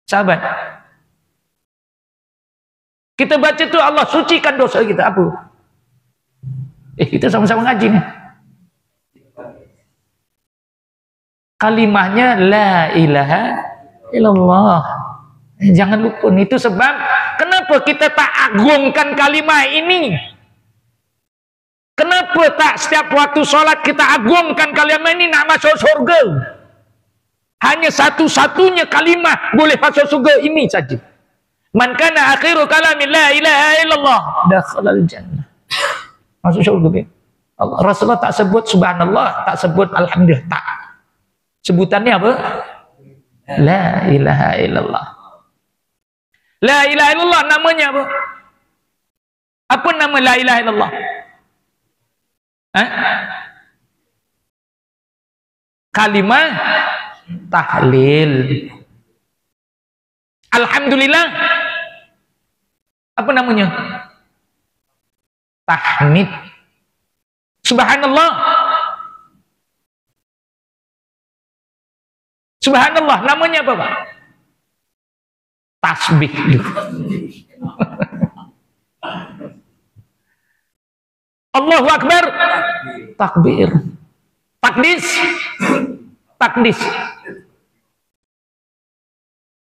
Sahabat, kita baca tu Allah sucikan dosa kita. Apa? Kita sama-sama ngaji nih. Kalimahnya la ilaha illallah. Jangan lupa, itu sebab kenapa kita tak agungkan kalimah ini. Kenapa tak setiap waktu sholat kita agungkan kalimah ini nak masuk surga? Hanya satu-satunya kalimah boleh masuk surga ini saja. Man kana akhiru kalami la ilaha illallah dakhalal jannah. Masuk surga. Allah Rasulullah tak sebut subhanallah, tak sebut alhamdulillah, tak. Sebutannya apa? La ilaha illallah. La ilaha illallah namanya apa? Apa nama la ilaha illallah? Kalimah tahlil. Alhamdulillah apa namanya? Tahmid. Subhanallah. Subhanallah namanya apa, Pak? Tasbih. Allahu Akbar. Takbir. Takdis. Takdis.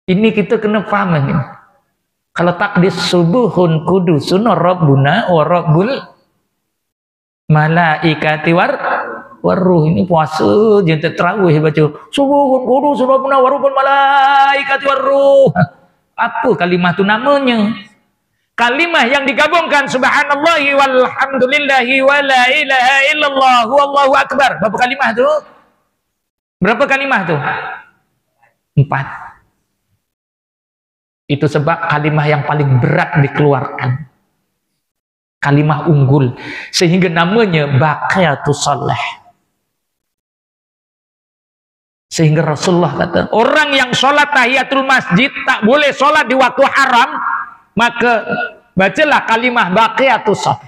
Ini kita kena paham ini. Kalau takdis subuhun kudusun rabbuna wa rabbul malaikati waruh. Ini puasa jangan terawih baca subuhun kudusun rabbuna wa rabbul malaikati waruh. Apa kalimah itu namanya? Kalimah yang digabungkan subhanallahi walhamdulillahi wa la ilaha illallah wallahu akbar. Berapa kalimah tu? Berapa kalimah tu? 4. Itu sebab kalimah yang paling berat dikeluarkan. Kalimah unggul. Sehingga namanya baqiyatus shalah. Sehingga Rasulullah kata, orang yang sholat tahiyatul masjid tak boleh sholat di waktu haram, maka bacalah kalimah baqiyatus shalah.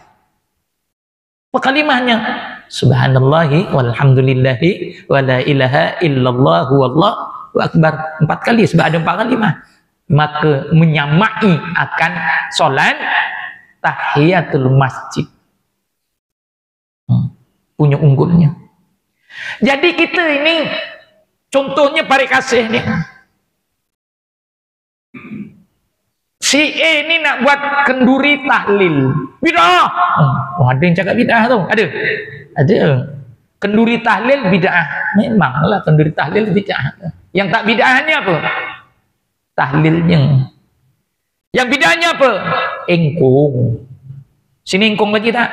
Apa kalimahnya? Subhanallahi walhamdulillahi wa la ilaha illallah wallahu akbar. 4 kali, sebab ada 4 kalimah. Maka menyamai akan solat tahiyatul masjid. Punya unggulnya. Jadi kita ini contohnya pare kasih ni. Si A ni nak buat kenduri tahlil. Bid'ah. Oh, ada yang cakap bid'ah tu. Ada. Ada. Kenduri tahlil bid'ah. Memanglah kenduri tahlil bid'ah. Yang tak bid'ahnya apa? Tahlilnya. Yang bid'ahnya apa? Engkung. Sini engkung lagi tak?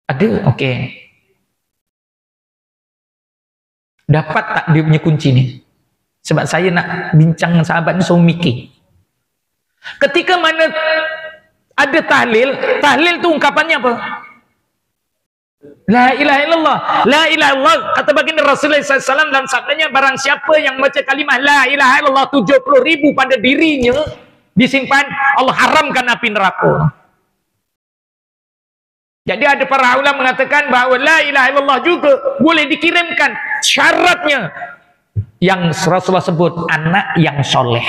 Ada. Okey. Dapat tak dia punya kunci ni? Sebab saya nak bincang dengan sahabat ni, so mikir. Ketika mana ada tahlil, tahlil tu ungkapannya apa? La ilaha illallah. La ilaha illallah. Kata baginda Rasulullah SAW dalam sabdanya, barang siapa yang baca kalimah la ilaha illallah 70,000 pada dirinya disimpan, Allah haramkan api neraka. Jadi ada para ulama mengatakan bahawa la ilaha illallah juga boleh dikirimkan. Syaratnya yang Rasulullah sebut anak yang soleh.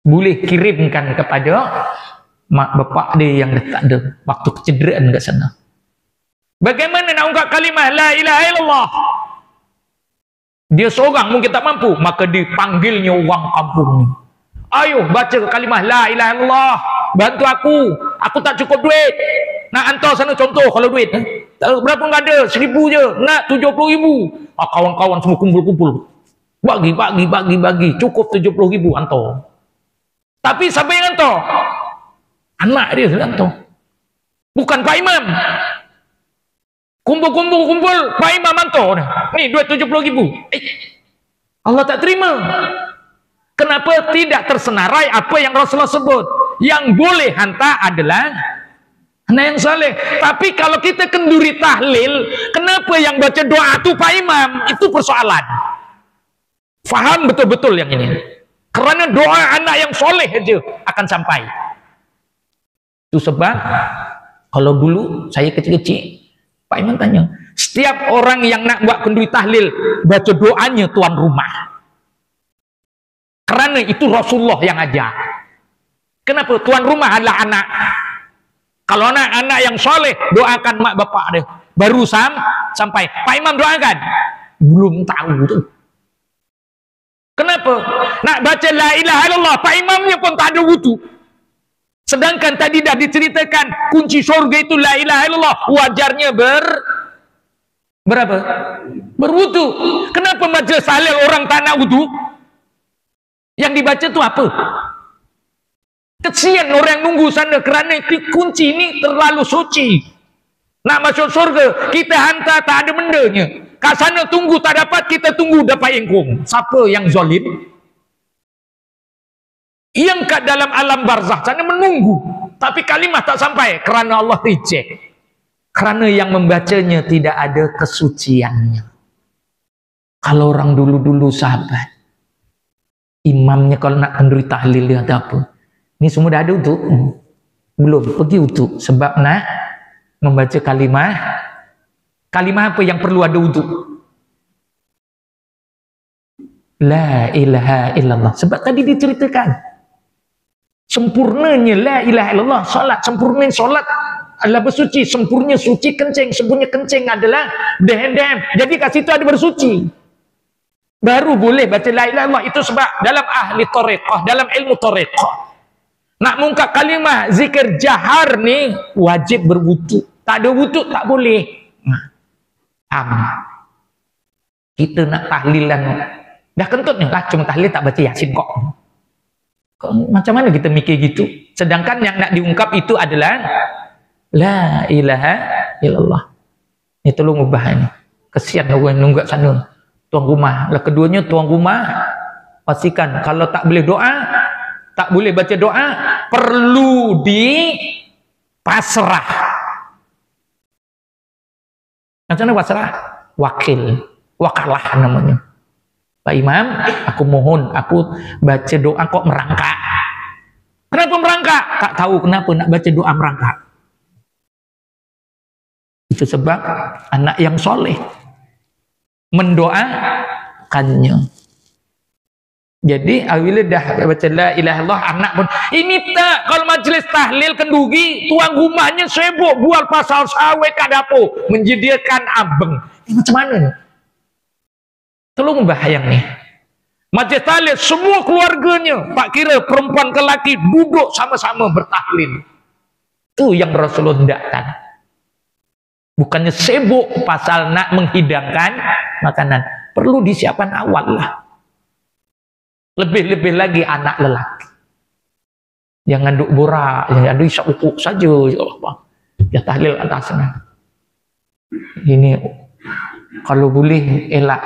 boleh kirimkan kepada mak bapak dia yang dah tak ada waktu kecederaan kat sana. Bagaimana nak ungkap kalimah la ilaha illallah? Dia seorang mungkin tak mampu, maka dipanggilnya orang kampung ni. Ayo baca kalimah la ilaha illallah, bantu aku tak cukup duit. Nak hantar sana contoh kalau duit. Berapa enggak ada? 1,000 je. Nak 70,000. Kawan-kawan semua kumpul-kumpul. Bagi. Cukup 70,000 hantar. Tapi siapa yang hantar? Anak dia hantar. Bukan Pak Imam. Kumpul, Pak Imam hantar. Ni duit 70,000. Allah tak terima. Kenapa tidak tersenarai apa yang Rasulullah sebut? Yang boleh hantar adalah anak yang saleh. Tapi kalau kita kenduri tahlil, kenapa yang baca doa itu Pak Imam? Itu persoalan. Faham betul-betul yang ini. Kerana doa anak yang soleh aja akan sampai. Itu sebab kalau dulu saya kecil-kecil, Pak Imam tanya, setiap orang yang nak buat kenduri tahlil, baca doanya tuan rumah. Kerana itu Rasulullah yang ajar. Kenapa? Tuan rumah adalah anak. Kalau anak yang soleh, doakan mak bapak dia. Baru sampai. Pak Imam doakan? Belum tahu tu. Kenapa? Nak baca la ilaha illallah, Pak Imamnya pun tak ada wudu. Sedangkan tadi dah diceritakan kunci syurga itu la ilaha illallah. Wajarnya berapa? Berwudu. Kenapa majlis tahlil orang tak nak wudu? Yang dibaca tu apa? Kesian orang yang nunggu sana kerana kunci ini terlalu suci. Nak masuk surga, kita hantar tak ada bendanya. Kat sana tunggu tak dapat, kita tunggu dapat engkong. Siapa yang zalim? Yang kat dalam alam barzah sana menunggu, tapi kalimah tak sampai kerana Allah reject. Kerana yang membacanya tidak ada kesuciannya. Kalau orang dulu-dulu sahabat, imamnya kalau nak kenduri tahlil dia ada apa? Ini semua dah ada untuk? Belum, pergi untuk. Sebab nak membaca kalimah. Kalimah apa yang perlu ada untuk? La ilaha illallah. Sebab tadi diceritakan. Sempurnanya la ilaha illallah. Solat, sempurna solat adalah bersuci. Sempurna suci kencing. Sempurna kencing adalah dehem-dehem. Jadi kat situ ada bersuci. Baru boleh baca la ilaha illallah. Itu sebab dalam ahli tariqah, dalam ilmu tariqah, nak mengungkap kalimah zikir jahar ni wajib berwudu. Tak ada wudu tak boleh. Kita nak tahlilan dah kentut ni lah, cuma tahlil tak baca Yasin kok. Macam mana kita mikir gitu? Sedangkan yang nak diungkap itu adalah la ilaha illallah. Ini tolong ubah ini. Kesian orang nunggak sana. Tuan rumah. Lah keduanya tuan rumah pastikan kalau tak boleh doa, tak boleh baca doa, perlu dipasrah. Macam mana pasrah? Wakalah namanya. Pak Imam, aku mohon, aku baca doa kok merangkak. Kenapa merangkak? Tak tahu kenapa nak baca doa merangkak. Itu sebab anak yang soleh mendoakannya. Jadi apabila dah baca la ilaha illallah, anak pun ini tak, kalau majlis tahlil kenduri, tuan rumahnya sibuk buat pasal sawit kat dapur, menyediakan abeng. Ini macam mana ni? Tolong bahayang ni. Majlis tahlil semua keluarganya, pak kira perempuan ke lelaki duduk sama-sama bertahlil. Itu yang Rasulullah hendakkan. Bukannya sibuk pasal nak menghidangkan makanan. Perlu disiapkan awal lah. Lebih-lebih lagi anak lelaki. Jangan duk borak, jangan duk isap ukuk saja. Ya tahlil atasnya. Ini kalau boleh elak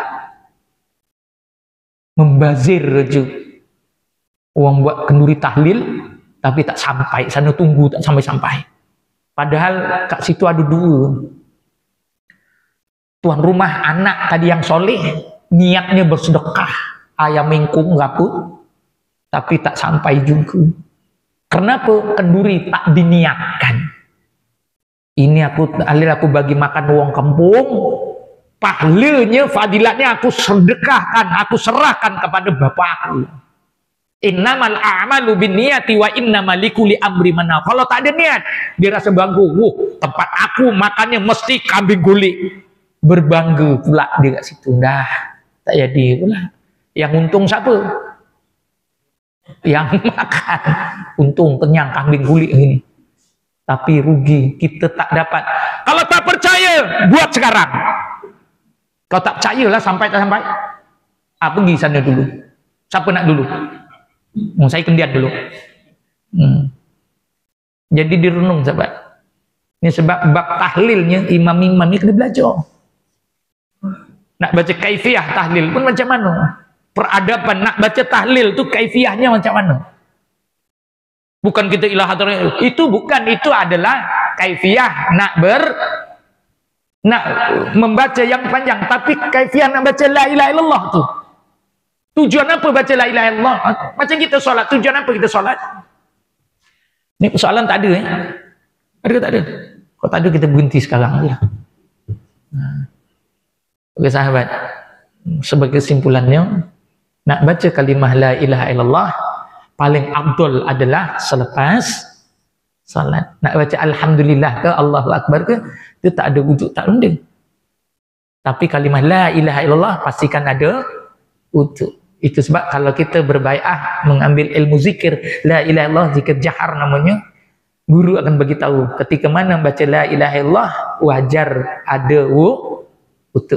membazir je. Orang buat kenduri tahlil tapi tak sampai, sana tunggu tak sampai-sampai. Padahal kat situ ada dua. Tuan rumah anak tadi yang soleh, niatnya bersedekah. Ayam mingkung gaput, tapi tak sampai juga. Kenapa? Kenduri tak diniatkan. Ini aku bagi makan uang kampung, pahalanya, fadilatnya aku sedekahkan, aku serahkan kepada bapakku. Innamal a'malu binniyati wa innamal likulli amri man nawa. Kalau tak ada niat, dia rasa bangga. Tempat aku makannya mesti kambing gulik. Berbangga pula dia kat situ. Dah, tak jadi pula. Yang untung siapa? Yang makan. Untung kenyang kambing gulik ini. Tapi rugi, kita tak dapat. Kalau tak percaya, buat sekarang. Kalau tak percayalah sampai tak sampai. Pergi sana dulu. Siapa nak dulu? Saya kendian dulu. Jadi direnung sahabat. Ini sebab bab tahlilnya imam-imam ni kena belajar. Nak baca kaifiah tahlil pun macam mana? Peradaban nak baca tahlil tu kaifiahnya macam mana? Bukan kita ilah hadrah. Itu bukan, itu adalah kaifiah nak membaca yang panjang, tapi kaifiah nak baca la ilaha illallah tu. Tujuan apa baca la ilaha illallah? Macam kita solat, tujuan apa kita solat? Ni persoalan tak ada Ada ke tak ada? Kalau tak ada kita berhenti sekarang aja. Okey sahabat, sebagai kesimpulannya, nak baca kalimah la ilaha illallah paling afdal adalah selepas salat. Nak baca alhamdulillah ke Allahu akbar ke, itu tak ada wujud, tak rending. Tapi kalimah la ilaha illallah pastikan ada wujud. Itu sebab kalau kita berbai'ah mengambil ilmu zikir la ilaha illallah, zikir jahar namanya, guru akan bagi tahu ketika mana baca la ilaha illallah wajar ada wujud.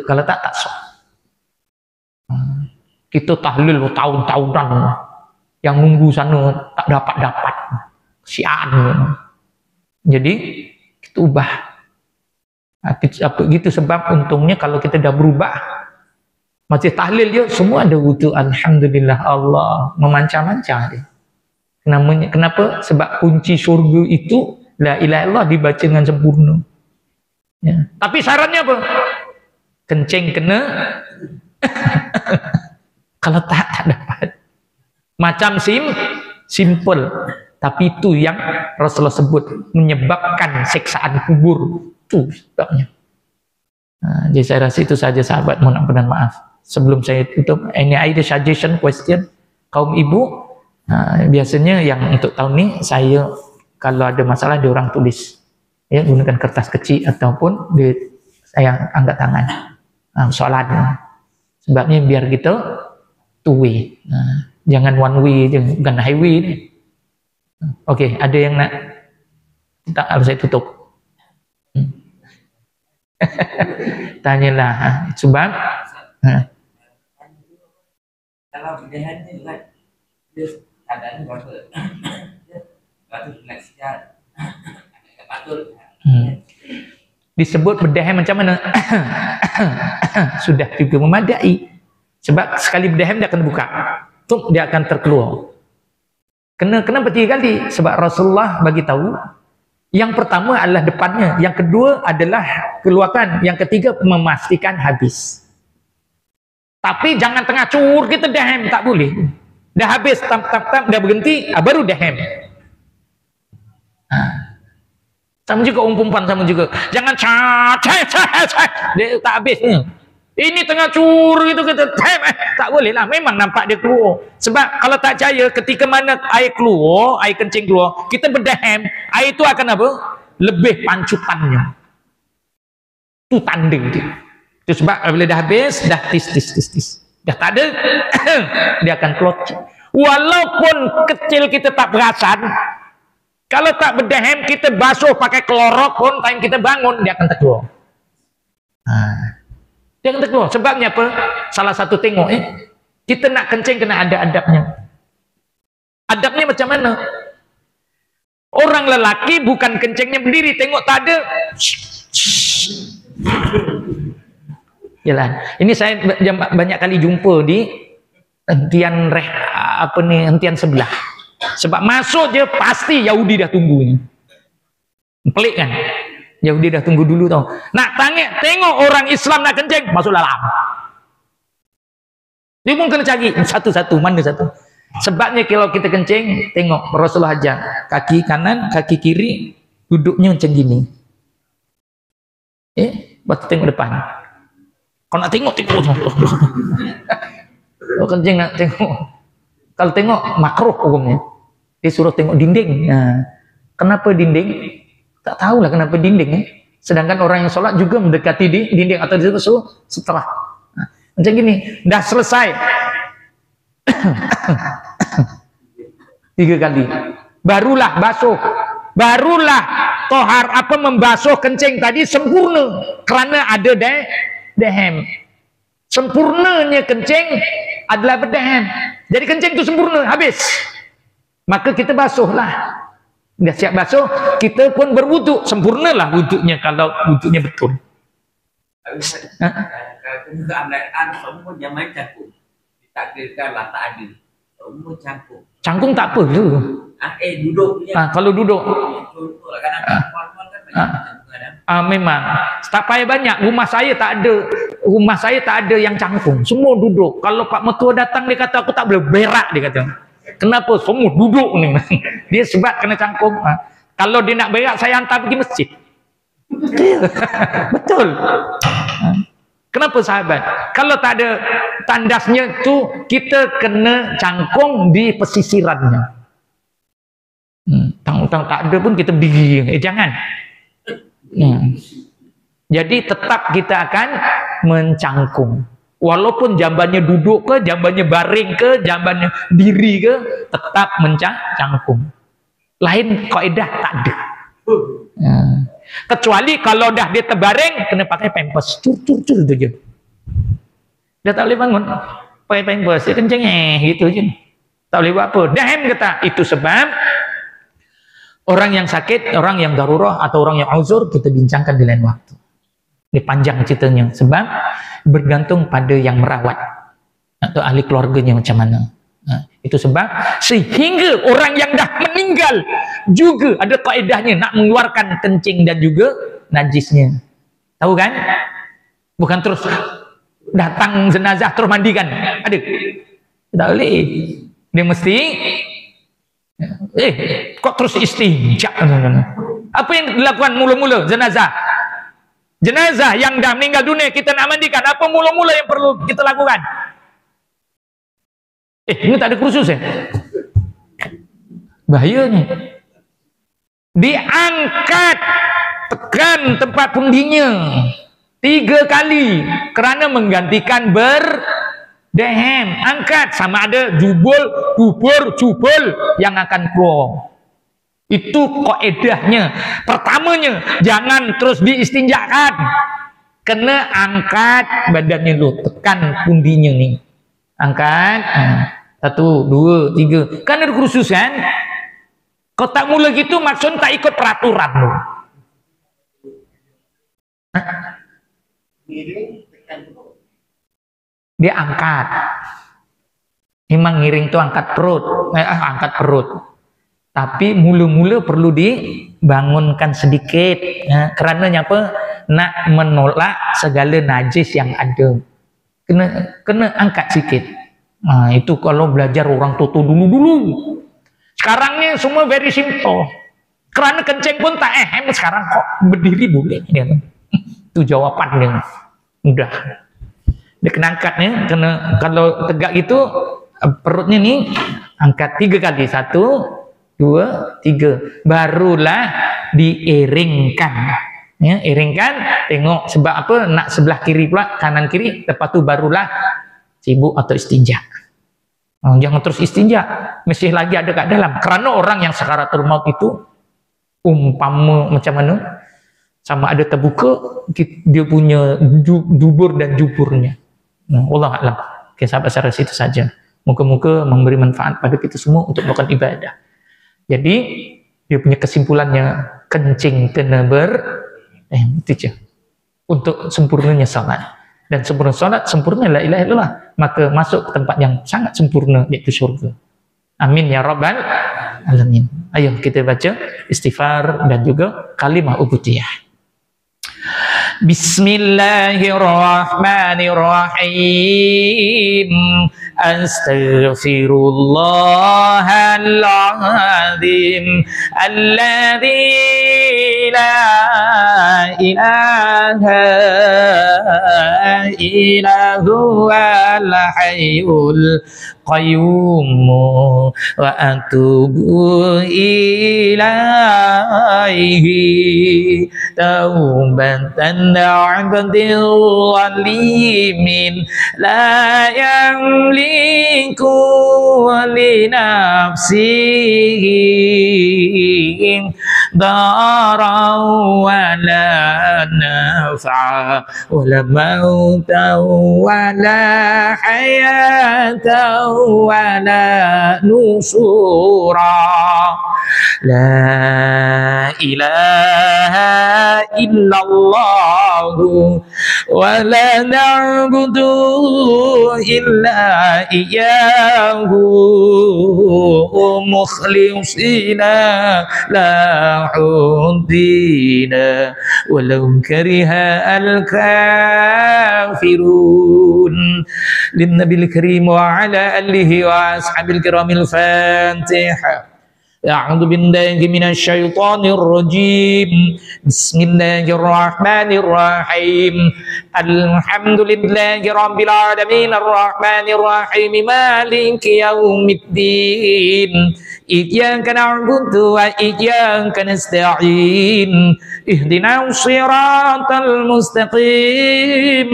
Kalau tak sah. Kita tahlil tahun-tahunan, yang nunggu sana tak dapat. Kesian. Jadi kita ubah. Gitu sebab untungnya kalau kita dah berubah, masih tahlil dia semua ada wujud. Alhamdulillah, Allah memancar-mancar dia. Kenapa? Sebab kunci syurga itu la ilaha illallah dibaca dengan sempurna. Ya. Tapi syaratnya apa? Kencing kena. Kalau tak dapat. Macam simple. Tapi itu yang Rasulullah sebut menyebabkan siksaan kubur. Itu sebabnya. Jadi saya rasa itu saja sahabat, mohon ampun dan maaf. Sebelum saya tutup, any idea, suggestion, question kaum ibu, biasanya yang untuk tahun ni saya kalau ada masalah dia orang tulis, ya, gunakan kertas kecil ataupun saya angkat tangan soalan. Sebabnya biar kita two way, jangan one way je, bukan highway ni. Okey, ada yang nak tak harus saya tutup? Tanyalah, sebab kalau pilihan ni dia keadaan berapa? Patut nak siap. Patut. Disebut berdahem macam mana? Sudah juga memadai. Sebab sekali berdahem dia akan buka. Dia akan terkeluar. Kenapa 3 kali? Sebab Rasulullah bagi tahu, yang pertama adalah depannya, yang kedua adalah keluarkan, yang ketiga memastikan habis. Tapi jangan tengah cur kita dahem, tak boleh. Dah habis, dah berhenti, baru dahem. Sama juga umpan sama juga. Jangan dia tak habis. Ini tengah cur gitu kita dahem, tak boleh lah. Memang nampak dia keluar. Sebab kalau tak percaya, ketika mana air keluar, air kencing keluar, kita berdahem, air itu akan apa? Lebih pancutannya. Itu tanda dia. Itu sebab bila dah habis, dah tis. Dah tak ada, dia akan keluar. Walaupun kecil kita tak perasan, kalau tak berdahem, kita basuh pakai klorok pun, time kita bangun, dia akan terkeluar. Dia akan terkeluar. Sebabnya apa? Salah satu tengok, kita nak kencing kena ada adabnya. Adabnya macam mana? Orang lelaki bukan kencingnya berdiri, tengok tak ada, jalan. Ini saya banyak kali jumpa di hentian hentian sebelah. Sebab masuk je pasti Yahudi dah tunggu ni. Pelik kan? Yahudi dah tunggu dulu tau. Nak tengok orang Islam nak kencing, masuk dalam. Dia pun kena cari satu-satu, mana satu. Sebabnya kalau kita kencing, tengok Rasulullah ajar, kaki kanan, kaki kiri, duduknya macam gini. Baru tengok depan. Kalau nak tengok. Kalau kencing nak tengok. Kalau tengok makruh hukumnya. Dia suruh tengok dinding. Nah, kenapa dinding? Tak tahulah kenapa dinding. Sedangkan orang yang sholat juga mendekati di dinding atau di situ setelah. Nah, macam gini, dah selesai 3 kali. Barulah basuh. Barulah tohar membasuh kencing tadi sempurna kerana ada dehem. Sempurnanya kencing adalah berdehem. Jadi kencing itu sempurna, habis. Maka kita basuhlah. Dah siap basuh, kita pun berwuduk. Sempurnalah wuduknya kalau wuduknya betul. Kalau keadaan semua zaman cangkung. Ditakdirkanlah tak ada. Semua cangkung. Cangkung tak apa tu. Duduk punya. Kalau duduk. Contohlah kadang-kadang puan-puan kan banyak. Memang. Tak payah banyak. Rumah saya tak ada. Rumah saya tak ada yang cangkung. Semua duduk. Kalau Pak Mertua datang, dia kata aku tak boleh berak, dia kata. Kenapa? Semua duduk ni. Dia sebab kena cangkung. Kalau dia nak berak, saya hantar pergi masjid. Betul. Kenapa sahabat? Kalau tak ada tandasnya tu, kita kena cangkung di pesisirannya. Tang-tang tak ada pun kita berdiri. Jangan. Jadi tetap kita akan mencangkung. Walaupun jambannya duduk ke, jambannya baring ke, jambannya diri ke, tetap mencangkung. Lain kaedah tak ada. Kecuali kalau dah dia terbaring, kena pakai pampers. Cur tu je. Dia tak boleh bangun. Pakai pampers, dia kencing gitu je. Tak boleh buat apa. Dahem kata, itu sebab orang yang sakit, orang yang darurah atau orang yang uzur, kita bincangkan di lain waktu. Ini panjang ceritanya. Sebab bergantung pada yang merawat atau ahli keluarganya macam mana. Itu sebab sehingga orang yang dah meninggal juga ada kaedahnya nak mengeluarkan kencing dan juga najisnya. Tahu kan? Bukan terus datang jenazah terus mandikan. Ada? Tak boleh. Dia mesti kok terus istinja. Apa yang dilakukan mula-mula jenazah? Jenazah yang dah meninggal dunia kita nak mandikan, apa mula-mula yang perlu kita lakukan? Ini tak ada kursus ya? Bahayanya. Diangkat, tekan tempat pundinya 3 kali kerana menggantikan berdehem. Angkat sama ada jubul yang akan keluar. Itu kaedahnya. Pertamanya, jangan terus diistinjakan. Kena angkat badannya dulu. Tekan pundinya ni. Angkat. 1, 2, 3. Kan ada kursus kan? Kau tak mula gitu, maksud tak ikut peraturan lu. Dia angkat. Memang ngiring tu angkat perut. Angkat perut. Tapi mula-mula perlu dibangunkan sedikit. Kerana apa? Nak menolak segala najis yang ada. Kena angkat sikit. Itu kalau belajar orang tua dulu-dulu. Sekarang ni semua very simple. Kerana kencing pun tak sekarang kok berdiri boleh. Itu jawapannya. Mudah. Dia kena angkat ni. Kalau tegak gitu, perutnya ni angkat 3 kali. 1, 2, 3. Barulah diiringkan. Ya, iringkan, tengok sebab apa nak sebelah kiri pula, kanan kiri, lepas tu barulah sibuk atau istinja. Jangan terus istinja, mesti lagi ada kat dalam. Kerana orang yang sakaratul maut itu umpama macam mana? Sama ada terbuka dia punya dubur dan juburnya. Allah a'lam. Okay, sahabat saya situ saja. Moga-moga memberi manfaat pada kita semua untuk melakukan ibadah. Jadi dia punya kesimpulannya kencing kena itu je. Untuk sempurnanya salat. Dan sempurna salat, sempurna la ilaha illallah. Maka masuk ke tempat yang sangat sempurna, iaitu syurga. Amin ya rabbal alamin. Ayo kita baca istighfar dan juga kalimah ubudiyah. Bismillahirrahmanirrahim. Astaghfirullahaladzim alladzi لا إله إلا هو الحي القيوم وأتوب إليه توبة عبد ظليم لا يملك لنفسه ضرا ولا نفعا ولا موتا ولا حياة ولا نشورا لا إله إلا الله ولا نعبد إلا إياه مخلصين له الدين ولو كره الكافرون للنبي الكريم وعلى آله وأصحابه الكرام الفاتحة. أعوذ بالله من الشيطان الرجيم بسم الله الرحمن الرحيم الحمد لله رب العالمين الرحمن الرحيم مالك يوم الدين إياك نعبد وإياك نستعين اهدنا الصراط المستقيم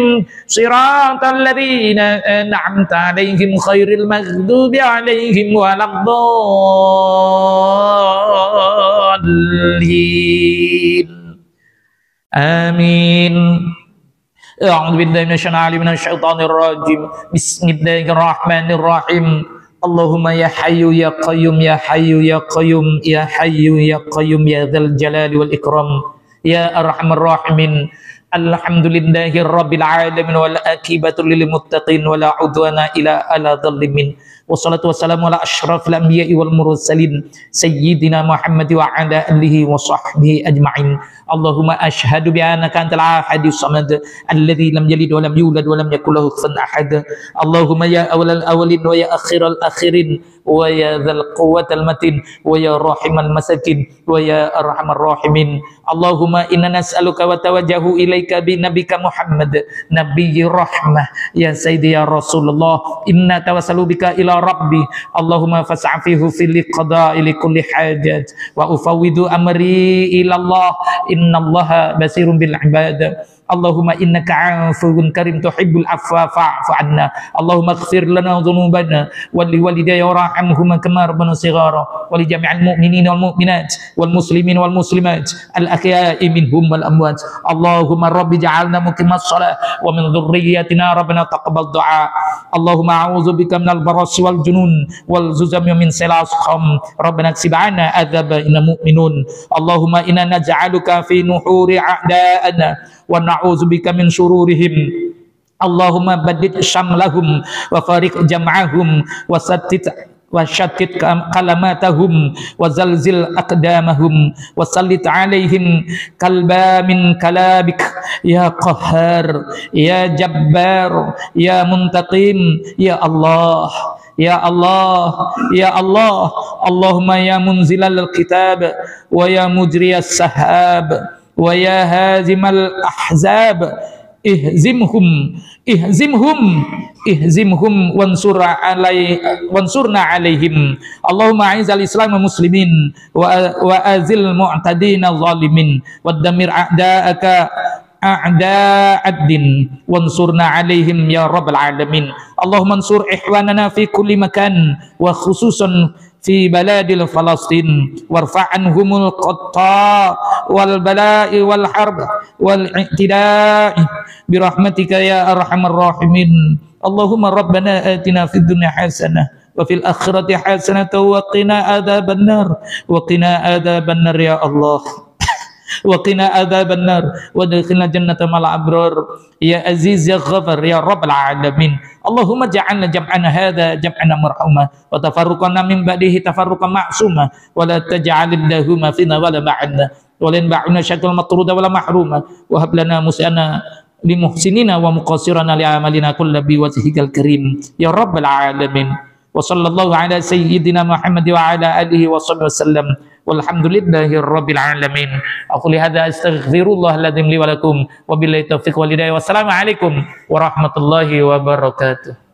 صراط الذين أنعمت عليهم خير المغضوب عليهم ولا الضالين آمين. أعوذ بالله من الشيطان الرجيم بسم الله الرحمن الرحيم اللهم يا حي يا قيوم يا حي يا قيوم يا حي يا قيوم يا ذا الجلال والإكرام يا أرحم الراحمين الحمد لله رب العالمين والعاقبة للمتقين ولا عدوان إلا على الظالمين والصلاة والسلام على أشرف الأنبياء والمرسلين سيدنا محمد وعلى آله وصحبه أجمعين. اللهم أشهد بأنك أنت الأحد الصمد الذي لم يلد ولم يولد ولم يكن له كفوا أحد. اللهم يا أول الأولين ويا آخر الآخرين ويا ذا القوة المتين ويا راحم المساكين ويا أرحم الراحمين. اللهم إنا نسألك وتوجه إليك بنبيك محمد نبي الرحمة يا سيدي يا رسول الله إنا توسل بك إلى ربي اللهم فاسعفه في القضاء لكل حاجة وأفوض أمري إلى الله إن الله بصير بالعباد. اللهم إنك عفو كريم تحب العفو فاعف عنا. اللهم اغفر لنا ذنوبنا ولوالدي وارحمهما كما ربنا صغارا ولجميع المؤمنين والمؤمنات والمسلمين والمسلمات الأحياء منهم والأموات. اللهم رب اجعلنا مقيم الصلاة ومن ذريتنا ربنا تقبل دعاء. اللهم أعوذ بك من البرص والجنون والززم من سلاسخم ربنا اكسب عنا عذاب إنا مؤمنون. اللهم إنا نجعلك في نحور أعداءنا ونعوذ بك من شرورهم. اللهم بدد شملهم وفارق جمعهم وشتت كلماتهم وزلزل أقدامهم وسلط عليهم كلبا من كلابك يا قهار يا جبار يا منتقم يا الله يا الله يا الله. اللهم يا منزل الكتاب ويا مجري السحاب ويا هازم الأحزاب اهزمهم وانصرنا عليهم. اللهم أعز الإسلام والمسلمين وأذل المعتدين الظالمين ودمر أعداءك أعداء الدين وانصرنا عليهم يا رب العالمين. اللهم انصر إخواننا في كل مكان وخصوصا في بلاد فلسطين وارفع عنهم القطاع والبلاء والحرب والاعتداء برحمتك يا أرحم الراحمين. اللهم ربنا آتنا في الدنيا حسنة وفي الآخرة حسنة وقنا عذاب النار وقنا عذاب النار يا الله وقنا عذاب النار وادخلنا جنة مع الأبرار يا عزيز يا غفر يا رب العالمين. اللهم اجعلنا جمعنا هذا جمعنا مرحوما وتفرقنا من بعده تفرقا معصوما ولا تجعل اللهم فينا ولا معنا ولا ينبعنا شكل مطرودا ولا محروما وهب لنا مسئنا لمحسنين ومقصرنا لعملنا كل بوجهك الكريم يا رب العالمين. وصلى الله على سيدنا محمد وعلى آله وصحبه وسلم Walhamdulillahirabbil alamin. Aku lihada astaghfirullahaladzim li wa lakum. Wabillahi taufiq wal hidayah. Wassalamualaikum warahmatullahi wabarakatuh.